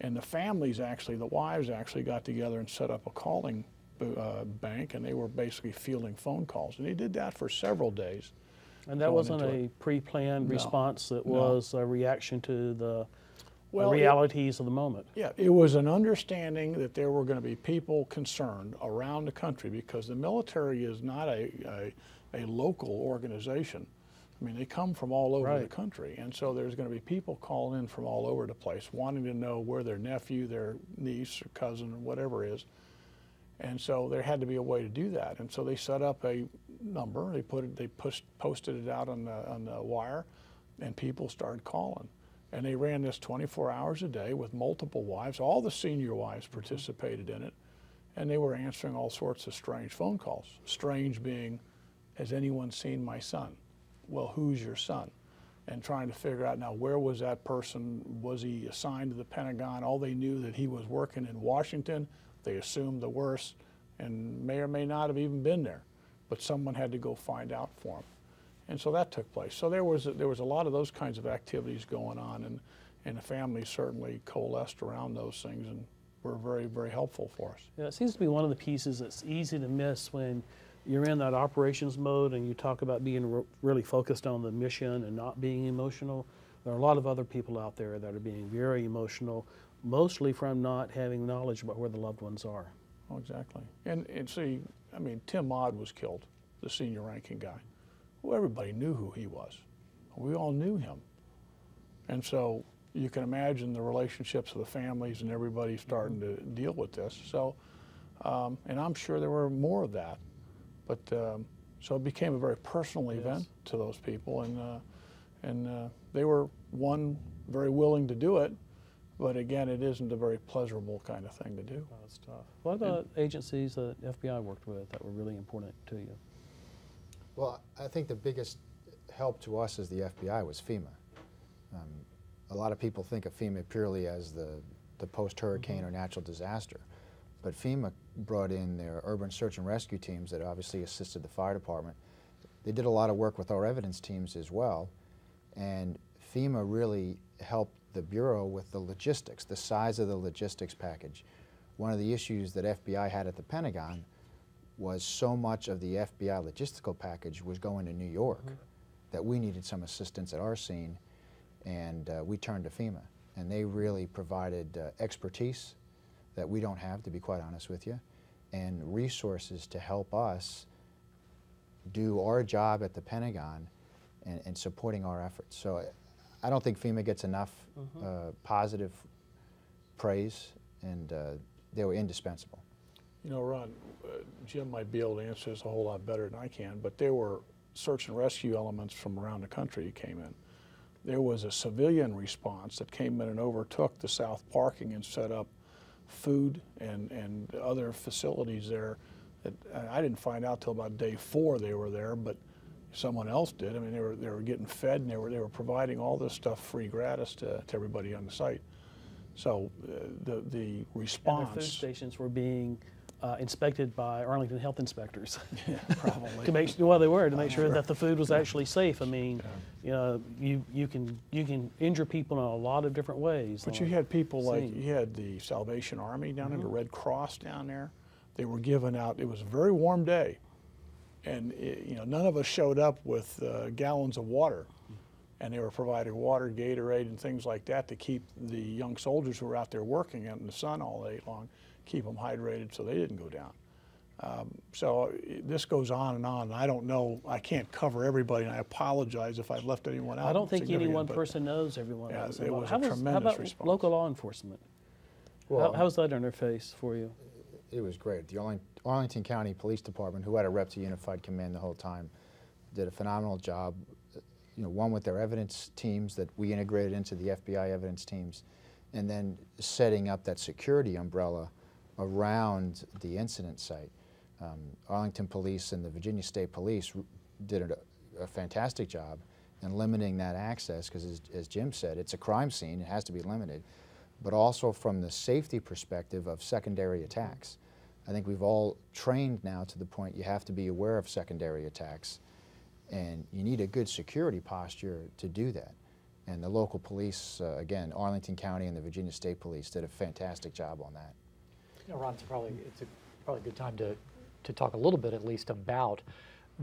And the families actually, the wives actually got together and set up a calling bank, and they were basically fielding phone calls. And they did that for several days. And that wasn't a pre-planned response, that was a reaction to the realities of the moment. Yeah, it was an understanding that there were going to be people concerned around the country, because the military is not a local organization. I mean, they come from all over the country, and so there's going to be people calling in from all over the place wanting to know where their nephew, their niece, or cousin, or whatever is. And so there had to be a way to do that. And so they set up a number, posted it out on the wire, and people started calling. And they ran this 24 hours a day with multiple wives. All the senior wives participated in it, and they were answering all sorts of strange phone calls. Strange being, has anyone seen my son? Well, who's your son? And trying to figure out, now, where was that person? Was he assigned to the Pentagon? All they knew that he was working in Washington. They assumed the worst and may or may not have even been there, but someone had to go find out for him. And so that took place. So there was a lot of those kinds of activities going on, and the family certainly coalesced around those things and were very, very helpful for us. Yeah, it seems to be one of the pieces that's easy to miss when you're in that operations mode and you talk about being really focused on the mission and not being emotional. There are a lot of other people out there that are being very emotional, mostly from not having knowledge about where the loved ones are. Oh, exactly. And see, I mean, Tim Maude was killed, the senior ranking guy. Well, everybody knew who he was. We all knew him. And so you can imagine the relationships of the families and everybody starting to deal with this. So, and I'm sure there were more of that. But so it became a very personal event to those people, and they were, one, very willing to do it, but again, it isn't a very pleasurable kind of thing to do. Oh, that's tough. What about agencies that FBI worked with that were really important to you? Well, I think the biggest help to us as the FBI was FEMA. A lot of people think of FEMA purely as the post-hurricane or natural disaster. But FEMA brought in their urban search and rescue teams that obviously assisted the fire department. They did a lot of work with our evidence teams as well. And FEMA really helped the Bureau with the logistics, the size of the logistics package. One of the issues that FBI had at the Pentagon was so much of the FBI logistical package was going to New York that we needed some assistance at our scene, and we turned to FEMA. And they really provided expertise that we don't have, to be quite honest with you, and resources to help us do our job at the Pentagon and supporting our efforts. So I don't think FEMA gets enough positive praise, and they were indispensable. You know, Ron, Jim might be able to answer this a whole lot better than I can, but there were search and rescue elements from around the country that came in. There was a civilian response that came in and overtook the south parking and set up food and other facilities there that I didn't find out till about day 4 they were there, but someone else did. I mean, they were getting fed, and they were providing all this stuff free gratis to everybody on the site. So the response. And the food stations were being inspected by Arlington health inspectors. Yeah, probably. To make sure, well, they were to make sure that the food was actually safe. I mean, you know, you can injure people in a lot of different ways. But you had people like, you had the Salvation Army down there, the Red Cross down there. They were giving out, it was a very warm day, and you know, none of us showed up with gallons of water, and they were providing water, Gatorade, and things like that to keep the young soldiers who were out there working out in the sun all day long, keep them hydrated so they didn't go down. So this goes on, and I don't know, I can't cover everybody, and I apologize if I've left anyone out. I don't think any one person knows everyone else. It was how a tremendous how about response. local law enforcement? Well, How's that interface for you? It was great. The Arlington County Police Department, who had a rep to Unified Command the whole time, did a phenomenal job. You know, one with their evidence teams that we integrated into the FBI evidence teams, and then setting up that security umbrella around the incident site. Arlington Police and the Virginia State Police did a fantastic job in limiting that access, because as Jim said, it's a crime scene, it has to be limited, but also from the safety perspective of secondary attacks. I think we've all trained now to the point you have to be aware of secondary attacks, and you need a good security posture to do that. And the local police, again, Arlington County and the Virginia State Police did a fantastic job on that. You know, Ron, it's probably a good time to talk a little bit at least about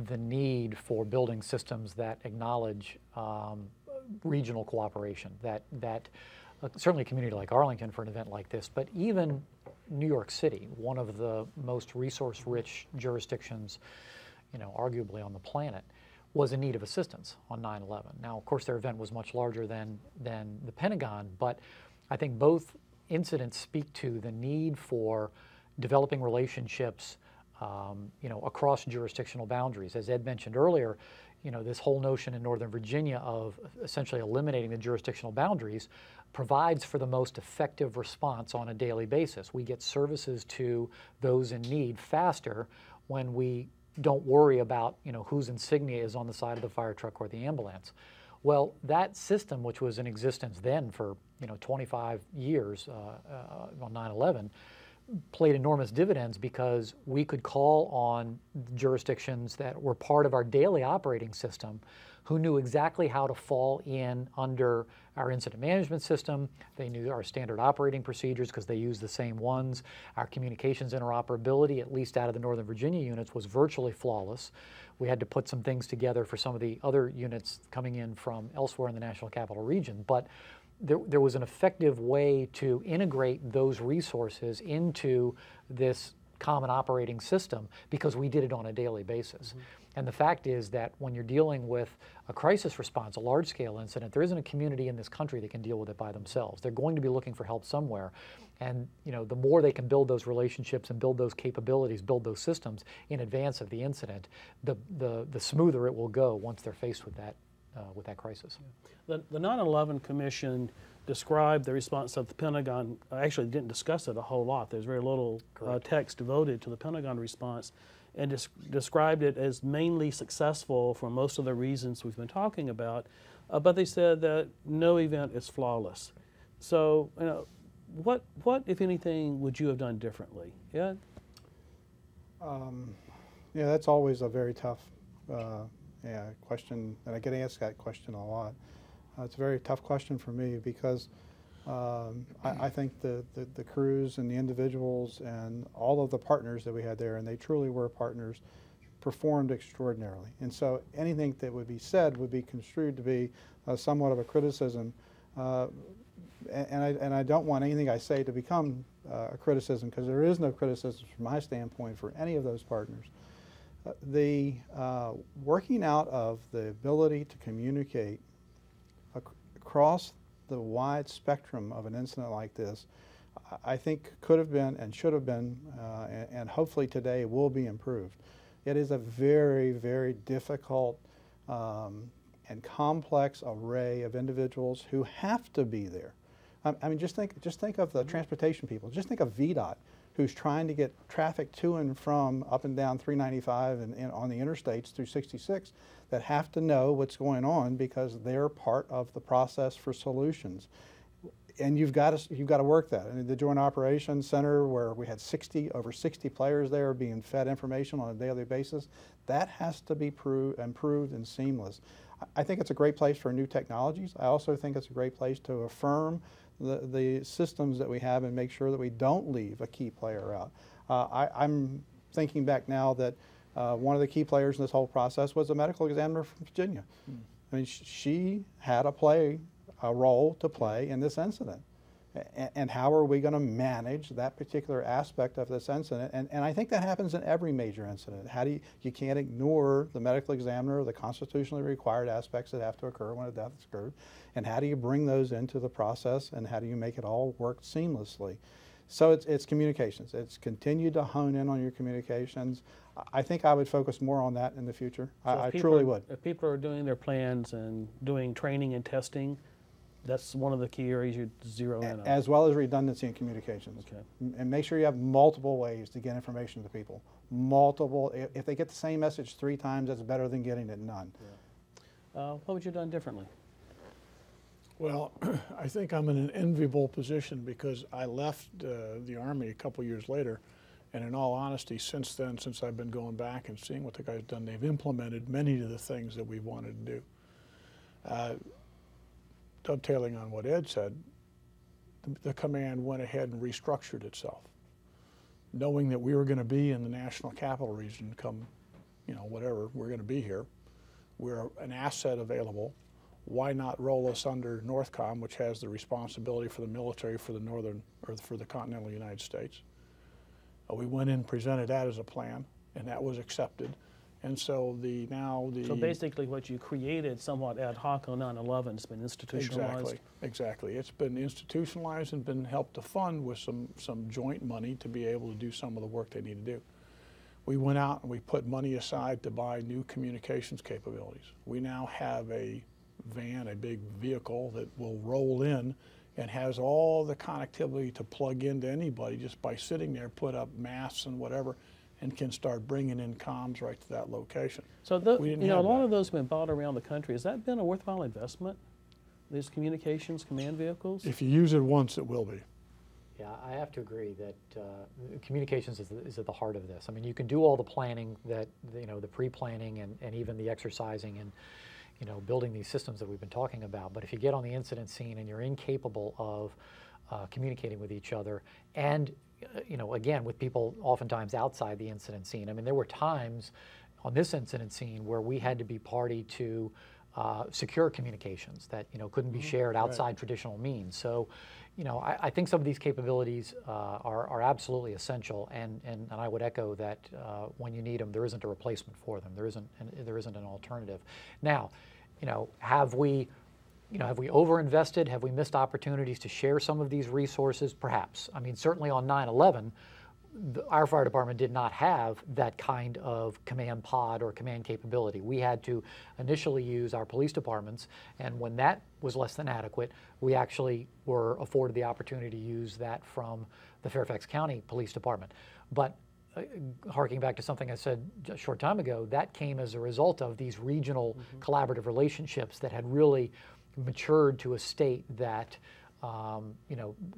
the need for building systems that acknowledge regional cooperation, that certainly a community like Arlington for an event like this, but even New York City, one of the most resource-rich jurisdictions, you know, arguably on the planet, was in need of assistance on 9/11. Now, of course, their event was much larger than the Pentagon, but I think both incidents speak to the need for developing relationships, you know, across jurisdictional boundaries. As Ed mentioned earlier, you know, this whole notion in Northern Virginia of essentially eliminating the jurisdictional boundaries provides for the most effective response on a daily basis. We get services to those in need faster when we don't worry about, you know, whose insignia is on the side of the fire truck or the ambulance. Well, that system, which was in existence then for, you know, 25 years on 9/11, played enormous dividends because we could call on jurisdictions that were part of our daily operating system who knew exactly how to fall in under our incident management system. They knew our standard operating procedures because they used the same ones. Our communications interoperability, at least out of the Northern Virginia units, was virtually flawless. We had to put some things together for some of the other units coming in from elsewhere in the National Capital Region, but there was an effective way to integrate those resources into this common operating system because we did it on a daily basis. Mm-hmm. And the fact is that when you're dealing with a crisis response, a large-scale incident, there isn't a community in this country that can deal with it by themselves. They're going to be looking for help somewhere. And you know, the more they can build those relationships and build those capabilities, build those systems in advance of the incident, the smoother it will go once they're faced with that crisis. The 9/11 Commission described the response of the Pentagon. Actually didn't discuss it a whole lot. There's very little text devoted to the Pentagon response, and described it as mainly successful for most of the reasons we've been talking about, but they said that no event is flawless. So, you know, what if anything, would you have done differently? Yeah? Yeah, that's always a very tough question, and I get asked that question a lot. It's a very tough question for me because I think the crews and the individuals and all of the partners that we had there, and they truly were partners, performed extraordinarily. And so anything that would be said would be construed to be somewhat of a criticism. And I don't want anything I say to become a criticism, because there is no criticism from my standpoint for any of those partners. The working out of the ability to communicate across the wide spectrum of an incident like this, I think could have been and should have been, and hopefully today will be improved. It is a very, very difficult and complex array of individuals who have to be there. I mean, just think of the transportation people. Just think of VDOT, who's trying to get traffic to and from up and down 395 and on the interstates through 66, that have to know what's going on because they're part of the process for solutions. And you've got to work that. I mean, the Joint Operations Center, where we had over 60 players there being fed information on a daily basis, that has to be improved and seamless. I think it's a great place for new technologies. I also think it's a great place to affirm the systems that we have and make sure that we don't leave a key player out. I'm thinking back now that one of the key players in this whole process was a medical examiner from Virginia. I mean, she had a role to play in this incident. And how are we going to manage that particular aspect of this incident? And I think that happens in every major incident. You can't ignore the medical examiner, the constitutionally required aspects that have to occur when a death has occurred. And how do you bring those into the process, and how do you make it all work seamlessly? So it's communications. It's continue to hone in on your communications. I think I would focus more on that in the future. So I truly would. If people are doing their plans and doing training and testing, that's one of the key areas you zero in on. As well as redundancy in communications. Okay. And make sure you have multiple ways to get information to people. Multiple. If they get the same message 3 times, that's better than getting it none. what would you have done differently? Well, I think I'm in an enviable position because I left the Army a couple years later, and in all honesty, since then, since I've been going back and seeing what the guys done, they've implemented many of the things that we wanted to do. Dovetailing on what Ed said, the command went ahead and restructured itself, knowing that we were going to be in the National Capital Region come, whatever, we're going to be here. We're an asset available. Why not roll us under NORTHCOM, which has the responsibility for the military for the northern, or for the continental United States? We went in and presented that as a plan, and that was accepted. And so So basically what you created somewhat ad hoc on 9/11 has been institutionalized? Exactly. It's been institutionalized and been helped to fund with some joint money to be able to do some of the work they need to do. We went out and we put money aside to buy new communications capabilities. We now have a van, a big vehicle that will roll in and has all the connectivity to plug into anybody just by sitting there, put up masts and whatever, and can start bringing in comms right to that location. So a lot of those have been bought around the country. Has that been a worthwhile investment, these communications command vehicles? If you use it once, it will be. Yeah, I have to agree that communications is at the heart of this. I mean, you can do all the planning, the pre-planning and even the exercising and building these systems that we've been talking about. But if you get on the incident scene and you're incapable of communicating with each other, and again, with people oftentimes outside the incident scene. I mean, there were times on this incident scene where we had to be party to secure communications that couldn't be shared outside traditional means. So, I think some of these capabilities are absolutely essential, and I would echo that when you need them, there isn't a replacement for them. There isn't an alternative. Now, have we overinvested? Have we missed opportunities to share some of these resources? Perhaps. I mean, certainly on 9/11, our fire department did not have that kind of command pod or command capability. We had to initially use our police departments, and when that was less than adequate, we actually were afforded the opportunity to use that from the Fairfax County Police Department. But harking back to something I said a short time ago, that came as a result of these regional collaborative relationships that had really matured to a state that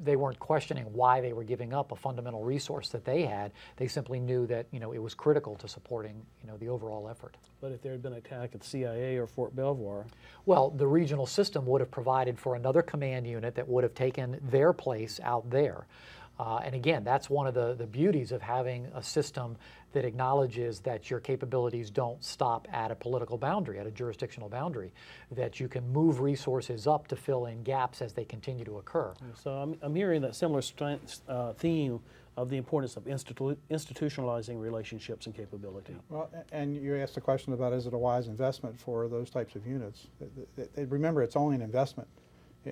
they weren't questioning why they were giving up a fundamental resource that they had. They simply knew that it was critical to supporting the overall effort. But if there had been an attack at the CIA or Fort Belvoir? Well, the regional system would have provided for another command unit that would have taken their place out there. And again, that's one of the beauties of having a system that acknowledges that your capabilities don't stop at a political boundary, at a jurisdictional boundary, that you can move resources up to fill in gaps as they continue to occur. So I'm hearing that similar theme of the importance of institutionalizing relationships and capability. Well, and you asked the question about, is it a wise investment for those types of units? Remember, it's only an investment,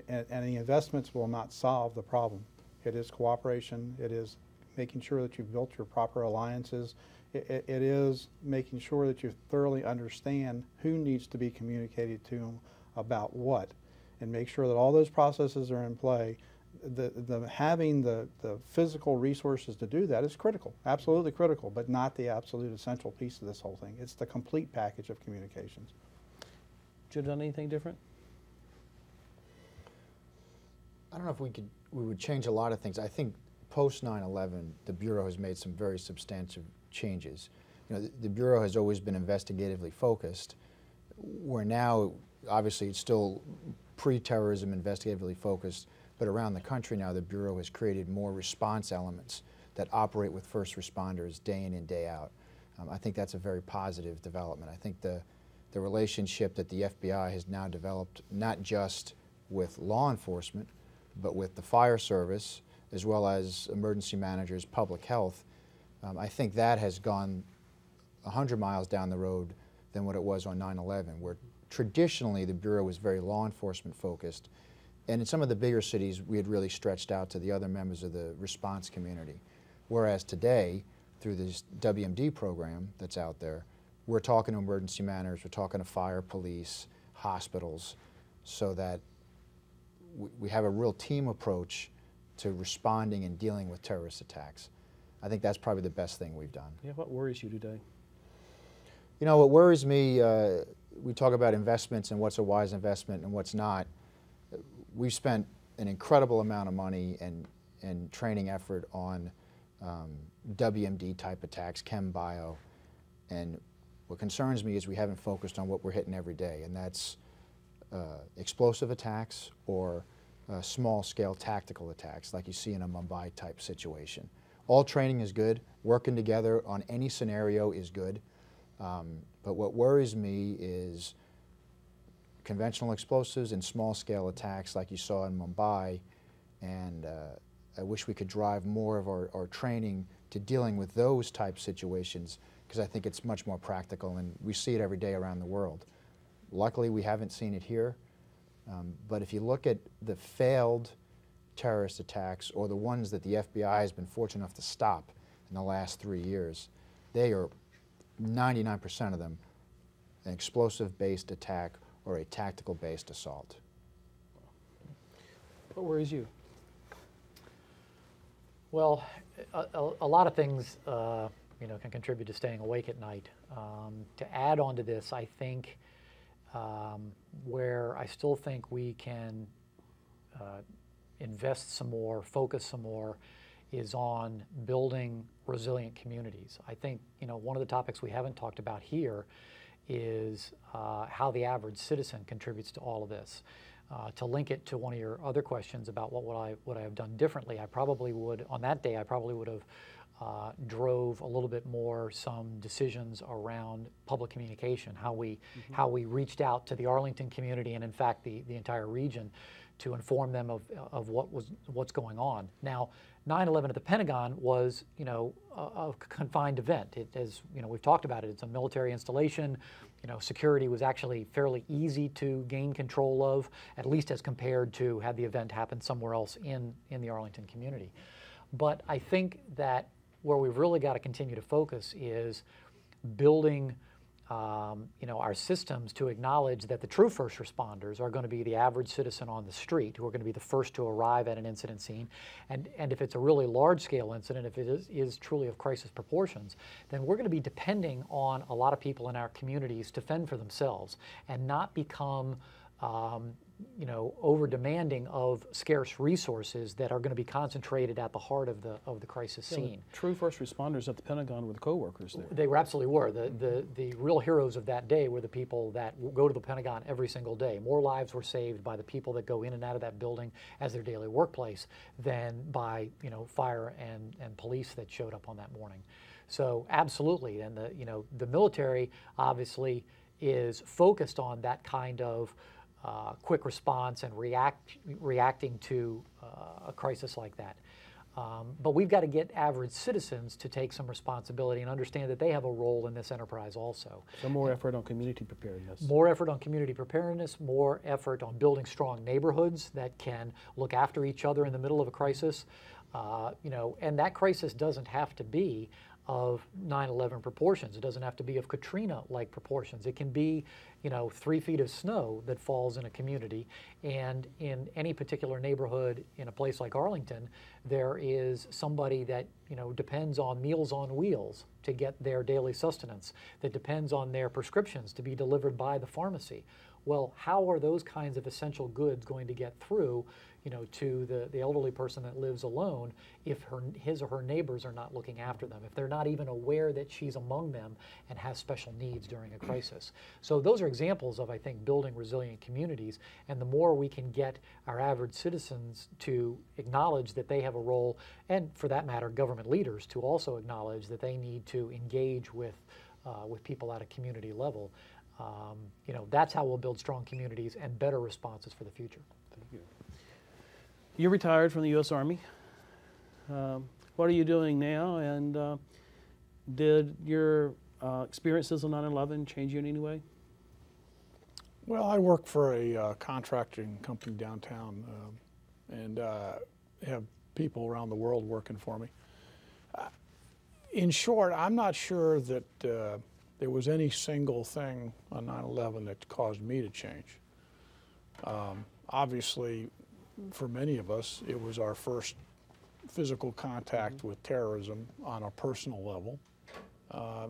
and the investments will not solve the problem. It is cooperation. It is making sure that you've built your proper alliances. It is making sure that you thoroughly understand who needs to be communicated to about what, and make sure that all those processes are in play. Having the physical resources to do that is critical, absolutely critical, but not the absolute essential piece of this whole thing. It's the complete package of communications. Should have done anything different? I don't know if we would change a lot of things. I think post 9/11, the Bureau has made some very substantive changes. The Bureau has always been investigatively focused, where now, obviously, it's still pre-terrorism investigatively focused, but around the country now, the Bureau has created more response elements that operate with first responders day in and day out. I think that's a very positive development. I think the relationship that the FBI has now developed, not just with law enforcement, but with the fire service, as well as emergency managers, public health, I think that has gone 100 miles down the road than what it was on 9/11, where traditionally the Bureau was very law enforcement focused. And in some of the bigger cities, we had really stretched out to the other members of the response community. Whereas today, through this WMD program that's out there, we're talking to emergency managers, we're talking to fire, police, hospitals, so that we have a real team approach to responding and dealing with terrorist attacks. I think that's probably the best thing we've done. Yeah, what worries you today? What worries me, we talk about investments and what's a wise investment and what's not. We've spent an incredible amount of money and training effort on WMD type attacks, chem bio, and what concerns me is we haven't focused on what we're hitting every day, and that's explosive attacks or small scale tactical attacks like you see in a Mumbai type situation. All training is good, working together on any scenario is good, but what worries me is conventional explosives and small scale attacks like you saw in Mumbai, and I wish we could drive more of our training to dealing with those type situations, because I think it's much more practical and we see it every day around the world. Luckily we haven't seen it here, but if you look at the failed terrorist attacks or the ones that the FBI has been fortunate enough to stop in the last 3 years, they are 99% of them an explosive-based attack or a tactical-based assault. What worries you? Well, a lot of things you know, can contribute to staying awake at night. To add on to this, I think where I still think we can invest some more, focus some more, is on building resilient communities. I think, you know, one of the topics we haven't talked about here is how the average citizen contributes to all of this. To link it to one of your other questions about what would I have done differently, I probably would, on that day, I probably would have drove a little bit more some decisions around public communication, how we reached out to the Arlington community and in fact the entire region to inform them of what's going on. Now, 9/11 at the Pentagon was, you know, a confined event. As you know, we've talked about it. It's a military installation. You know, security was actually fairly easy to gain control of, at least as compared to had the event happened somewhere else in the Arlington community. But I think that where we've really got to continue to focus is building you know, our systems to acknowledge that the true first responders are going to be the average citizen on the street, who are going to be the first to arrive at an incident scene. And if it's a really large-scale incident, if it is truly of crisis proportions, then we're going to be depending on a lot of people in our communities to fend for themselves and not become you know, over-demanding of scarce resources that are going to be concentrated at the heart of the crisis scene. The true first responders at the Pentagon were the co-workers there. They were absolutely were. The real heroes of that day were the people that go to the Pentagon every single day. More lives were saved by the people that go in and out of that building as their daily workplace than by, you know, fire and police that showed up on that morning. So absolutely, and the military obviously is focused on that kind of quick response and reacting to a crisis like that. But we've got to get average citizens to take some responsibility and understand that they have a role in this enterprise also. So more effort on community preparedness. More effort on community preparedness, more effort on building strong neighborhoods that can look after each other in the middle of a crisis. You know, and that crisis doesn't have to be of 9/11 proportions. It doesn't have to be of Katrina-like proportions. It can be, you know, 3 feet of snow that falls in a community, and in any particular neighborhood in a place like Arlington, there is somebody that, you know, depends on Meals on Wheels to get their daily sustenance, that depends on their prescriptions to be delivered by the pharmacy. Well, how are those kinds of essential goods going to get through, you know, to the elderly person that lives alone if his or her neighbors are not looking after them, if they're not even aware that she's among them and has special needs during a crisis? So those are examples of, I think, building resilient communities, and the more we can get our average citizens to acknowledge that they have a role, and for that matter, government leaders to also acknowledge that they need to engage with people at a community level, you know, that's how we'll build strong communities and better responses for the future. Thank you. You retired from the U.S. Army. What are you doing now, and did your experiences on 9/11 change you in any way? Well, I work for a contracting company downtown and have people around the world working for me. In short, I'm not sure that there was any single thing on 9/11 that caused me to change. Obviously, for many of us, it was our first physical contact with terrorism on a personal level.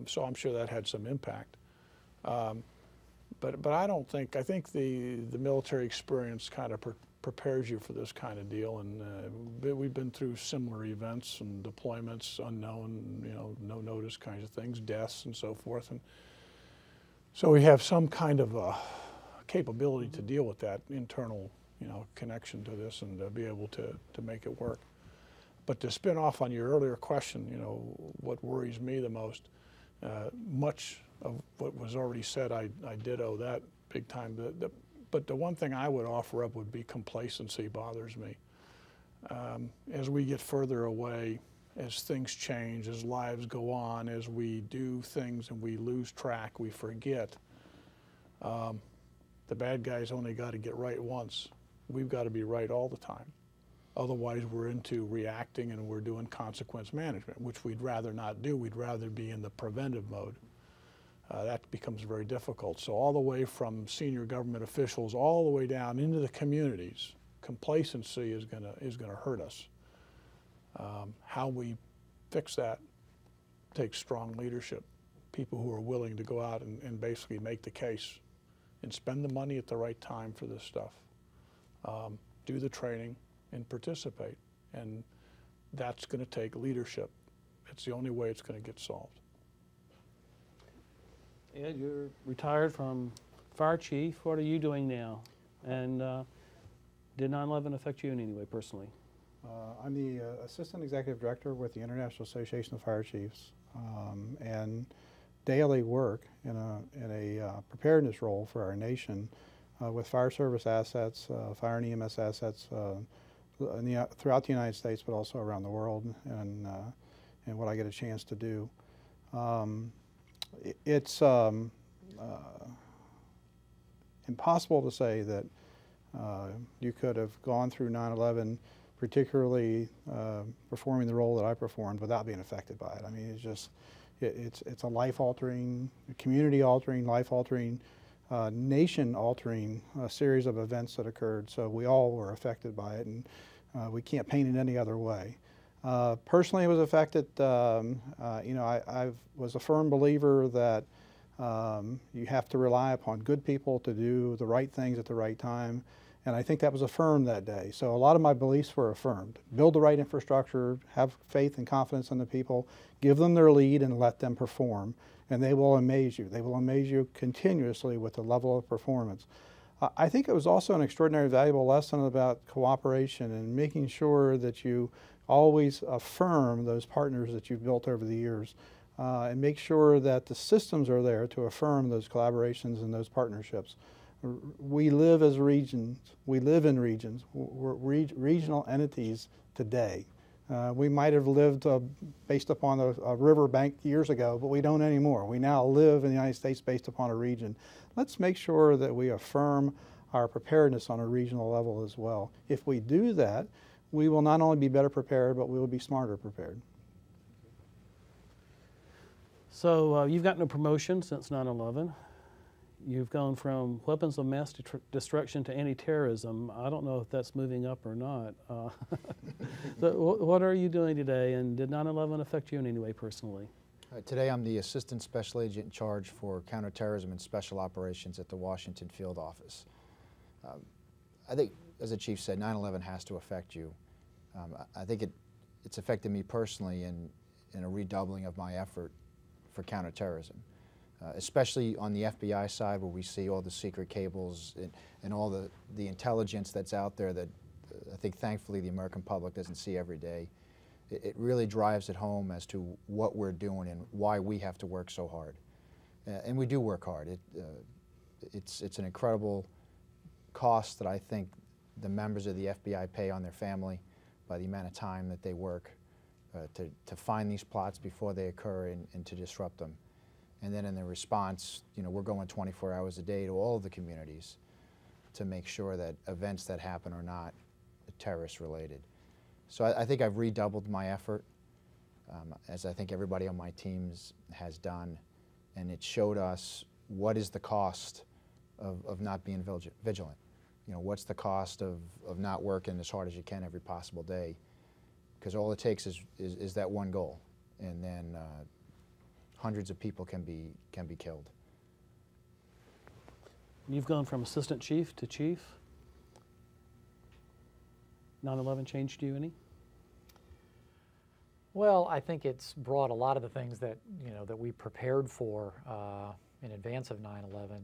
So I'm sure that had some impact. But I don't think, I think the military experience kind of prepares you for this kind of deal, and we've been through similar events and deployments, unknown, you know, no notice kinds of things, deaths and so forth, and so we have some kind of capability to deal with that internal, you know, connection to this and be able to make it work. But to spin off on your earlier question, you know, what worries me the most, much of what was already said, I ditto that big time. But the one thing I would offer up would be complacency bothers me. As we get further away, as things change, as lives go on, as we do things and we lose track, we forget. The bad guys only got to get right once. We've got to be right all the time. Otherwise, we're into reacting and we're doing consequence management, which we'd rather not do. We'd rather be in the preventive mode. That becomes very difficult. So all the way from senior government officials all the way down into the communities, complacency is gonna hurt us. How we fix that takes strong leadership, people who are willing to go out and basically make the case and spend the money at the right time for this stuff, do the training and participate. And that's going to take leadership. It's the only way it's going to get solved. Ed, you're retired from fire chief. What are you doing now? And did 9/11 affect you in any way personally? I'm the Assistant Executive Director with the International Association of Fire Chiefs, and daily work in a preparedness role for our nation with fire service assets, fire and EMS assets throughout the United States, but also around the world, and what I get a chance to do. It's impossible to say that you could have gone through 9/11, particularly performing the role that I performed, without being affected by it. I mean, it's just, it's a life-altering, community-altering, life-altering, nation-altering series of events that occurred. So we all were affected by it, and we can't paint it any other way. Personally, I was affected. You know, I was a firm believer that you have to rely upon good people to do the right things at the right time. And I think that was affirmed that day. So a lot of my beliefs were affirmed. Build the right infrastructure, have faith and confidence in the people, give them their lead and let them perform. And they will amaze you. They will amaze you continuously with the level of performance. I think it was also an extraordinary valuable lesson about cooperation and making sure that you always affirm those partners that you've built over the years and make sure that the systems are there to affirm those collaborations and those partnerships. We live as regions. We live in regions. We're regional entities today. We might have lived based upon a river bank years ago, but we don't anymore. We now live in the United States based upon a region. Let's make sure that we affirm our preparedness on a regional level as well. If we do that, we will not only be better prepared, but we will be smarter prepared. So you've gotten a promotion since 9/11. You've gone from weapons of mass destruction to anti-terrorism. I don't know if that's moving up or not. So what are you doing today, and did 9/11 affect you in any way personally? Today I'm the Assistant Special Agent in charge for counterterrorism and special operations at the Washington Field Office. I think, as the Chief said, 9/11 has to affect you. I think it's affected me personally in a redoubling of my effort for counterterrorism. Especially on the FBI side, where we see all the secret cables and all the intelligence that's out there that I think thankfully the American public doesn't see every day. It really drives it home as to what we're doing and why we have to work so hard. And we do work hard. It's an incredible cost that I think the members of the FBI pay on their family by the amount of time that they work to find these plots before they occur and to disrupt them. And then in the response, you know, we're going 24 hours a day to all of the communities to make sure that events that happen are not terrorist related. So I think I've redoubled my effort, as I think everybody on my teams has done, and it showed us what is the cost of not being vigilant. You know, what's the cost of not working as hard as you can every possible day? Because all it takes is that one goal, and then hundreds of people can be killed. You've gone from assistant chief to chief. 9/11 changed you any? Well, I think it's brought a lot of the things that, that we prepared for in advance of 9/11,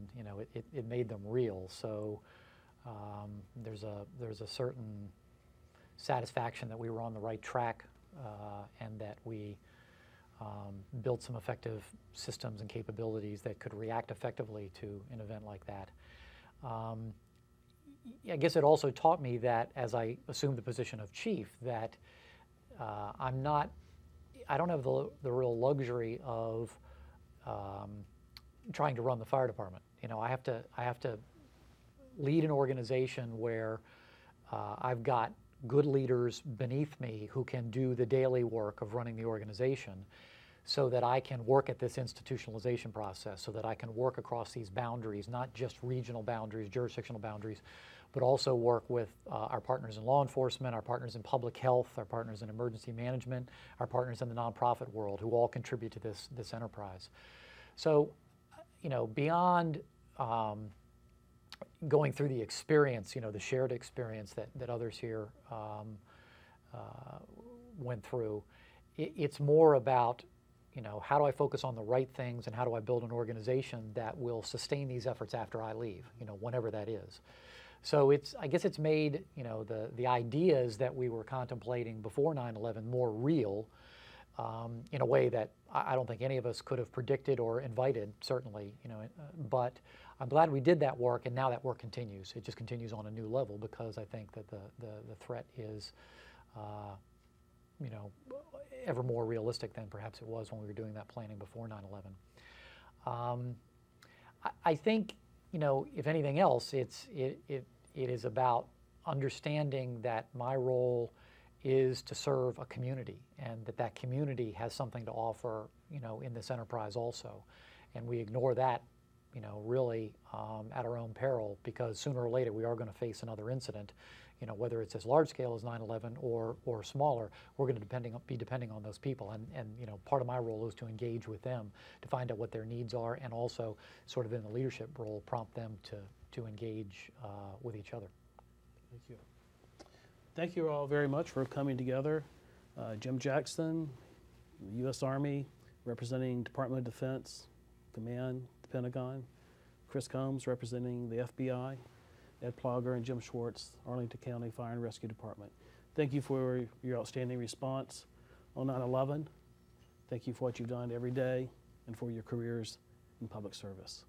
it made them real. So there's a certain satisfaction that we were on the right track and that we built some effective systems and capabilities that could react effectively to an event like that. I guess it also taught me that as I assumed the position of chief, that I don't have the real luxury of trying to run the fire department. I have to lead an organization where I've got good leaders beneath me who can do the daily work of running the organization, so that I can work at this institutionalization process, so that I can work across these boundaries, not just regional boundaries, jurisdictional boundaries, but also work with our partners in law enforcement, our partners in public health, our partners in emergency management, our partners in the nonprofit world, who all contribute to this enterprise. So, beyond going through the experience, the shared experience that others here went through, it's more about, how do I focus on the right things, and how do I build an organization that will sustain these efforts after I leave, whenever that is. So I guess it's made, the ideas that we were contemplating before 9/11 more real in a way that I don't think any of us could have predicted or invited, certainly, but I'm glad we did that work, and now that work continues. It just continues on a new level, because I think that the threat is, ever more realistic than perhaps it was when we were doing that planning before 9/11. I think, if anything else, it is about understanding that my role is to serve a community, and that community has something to offer, in this enterprise also. And we ignore that, really at our own peril, because sooner or later we are going to face another incident, whether it's as large scale as 9/11 or smaller. We're going to be depending on those people, and part of my role is to engage with them to find out what their needs are, and also sort of in the leadership role prompt them to engage with each other. Thank you. Thank you all very much for coming together. Jim Jackson, the U.S. Army, representing Department of Defense, Command, the Pentagon. Chris Combs, representing the FBI. Ed Plaugher and Jim Schwartz, Arlington County Fire and Rescue Department. Thank you for your outstanding response on 9/11. Thank you for what you've done every day and for your careers in public service.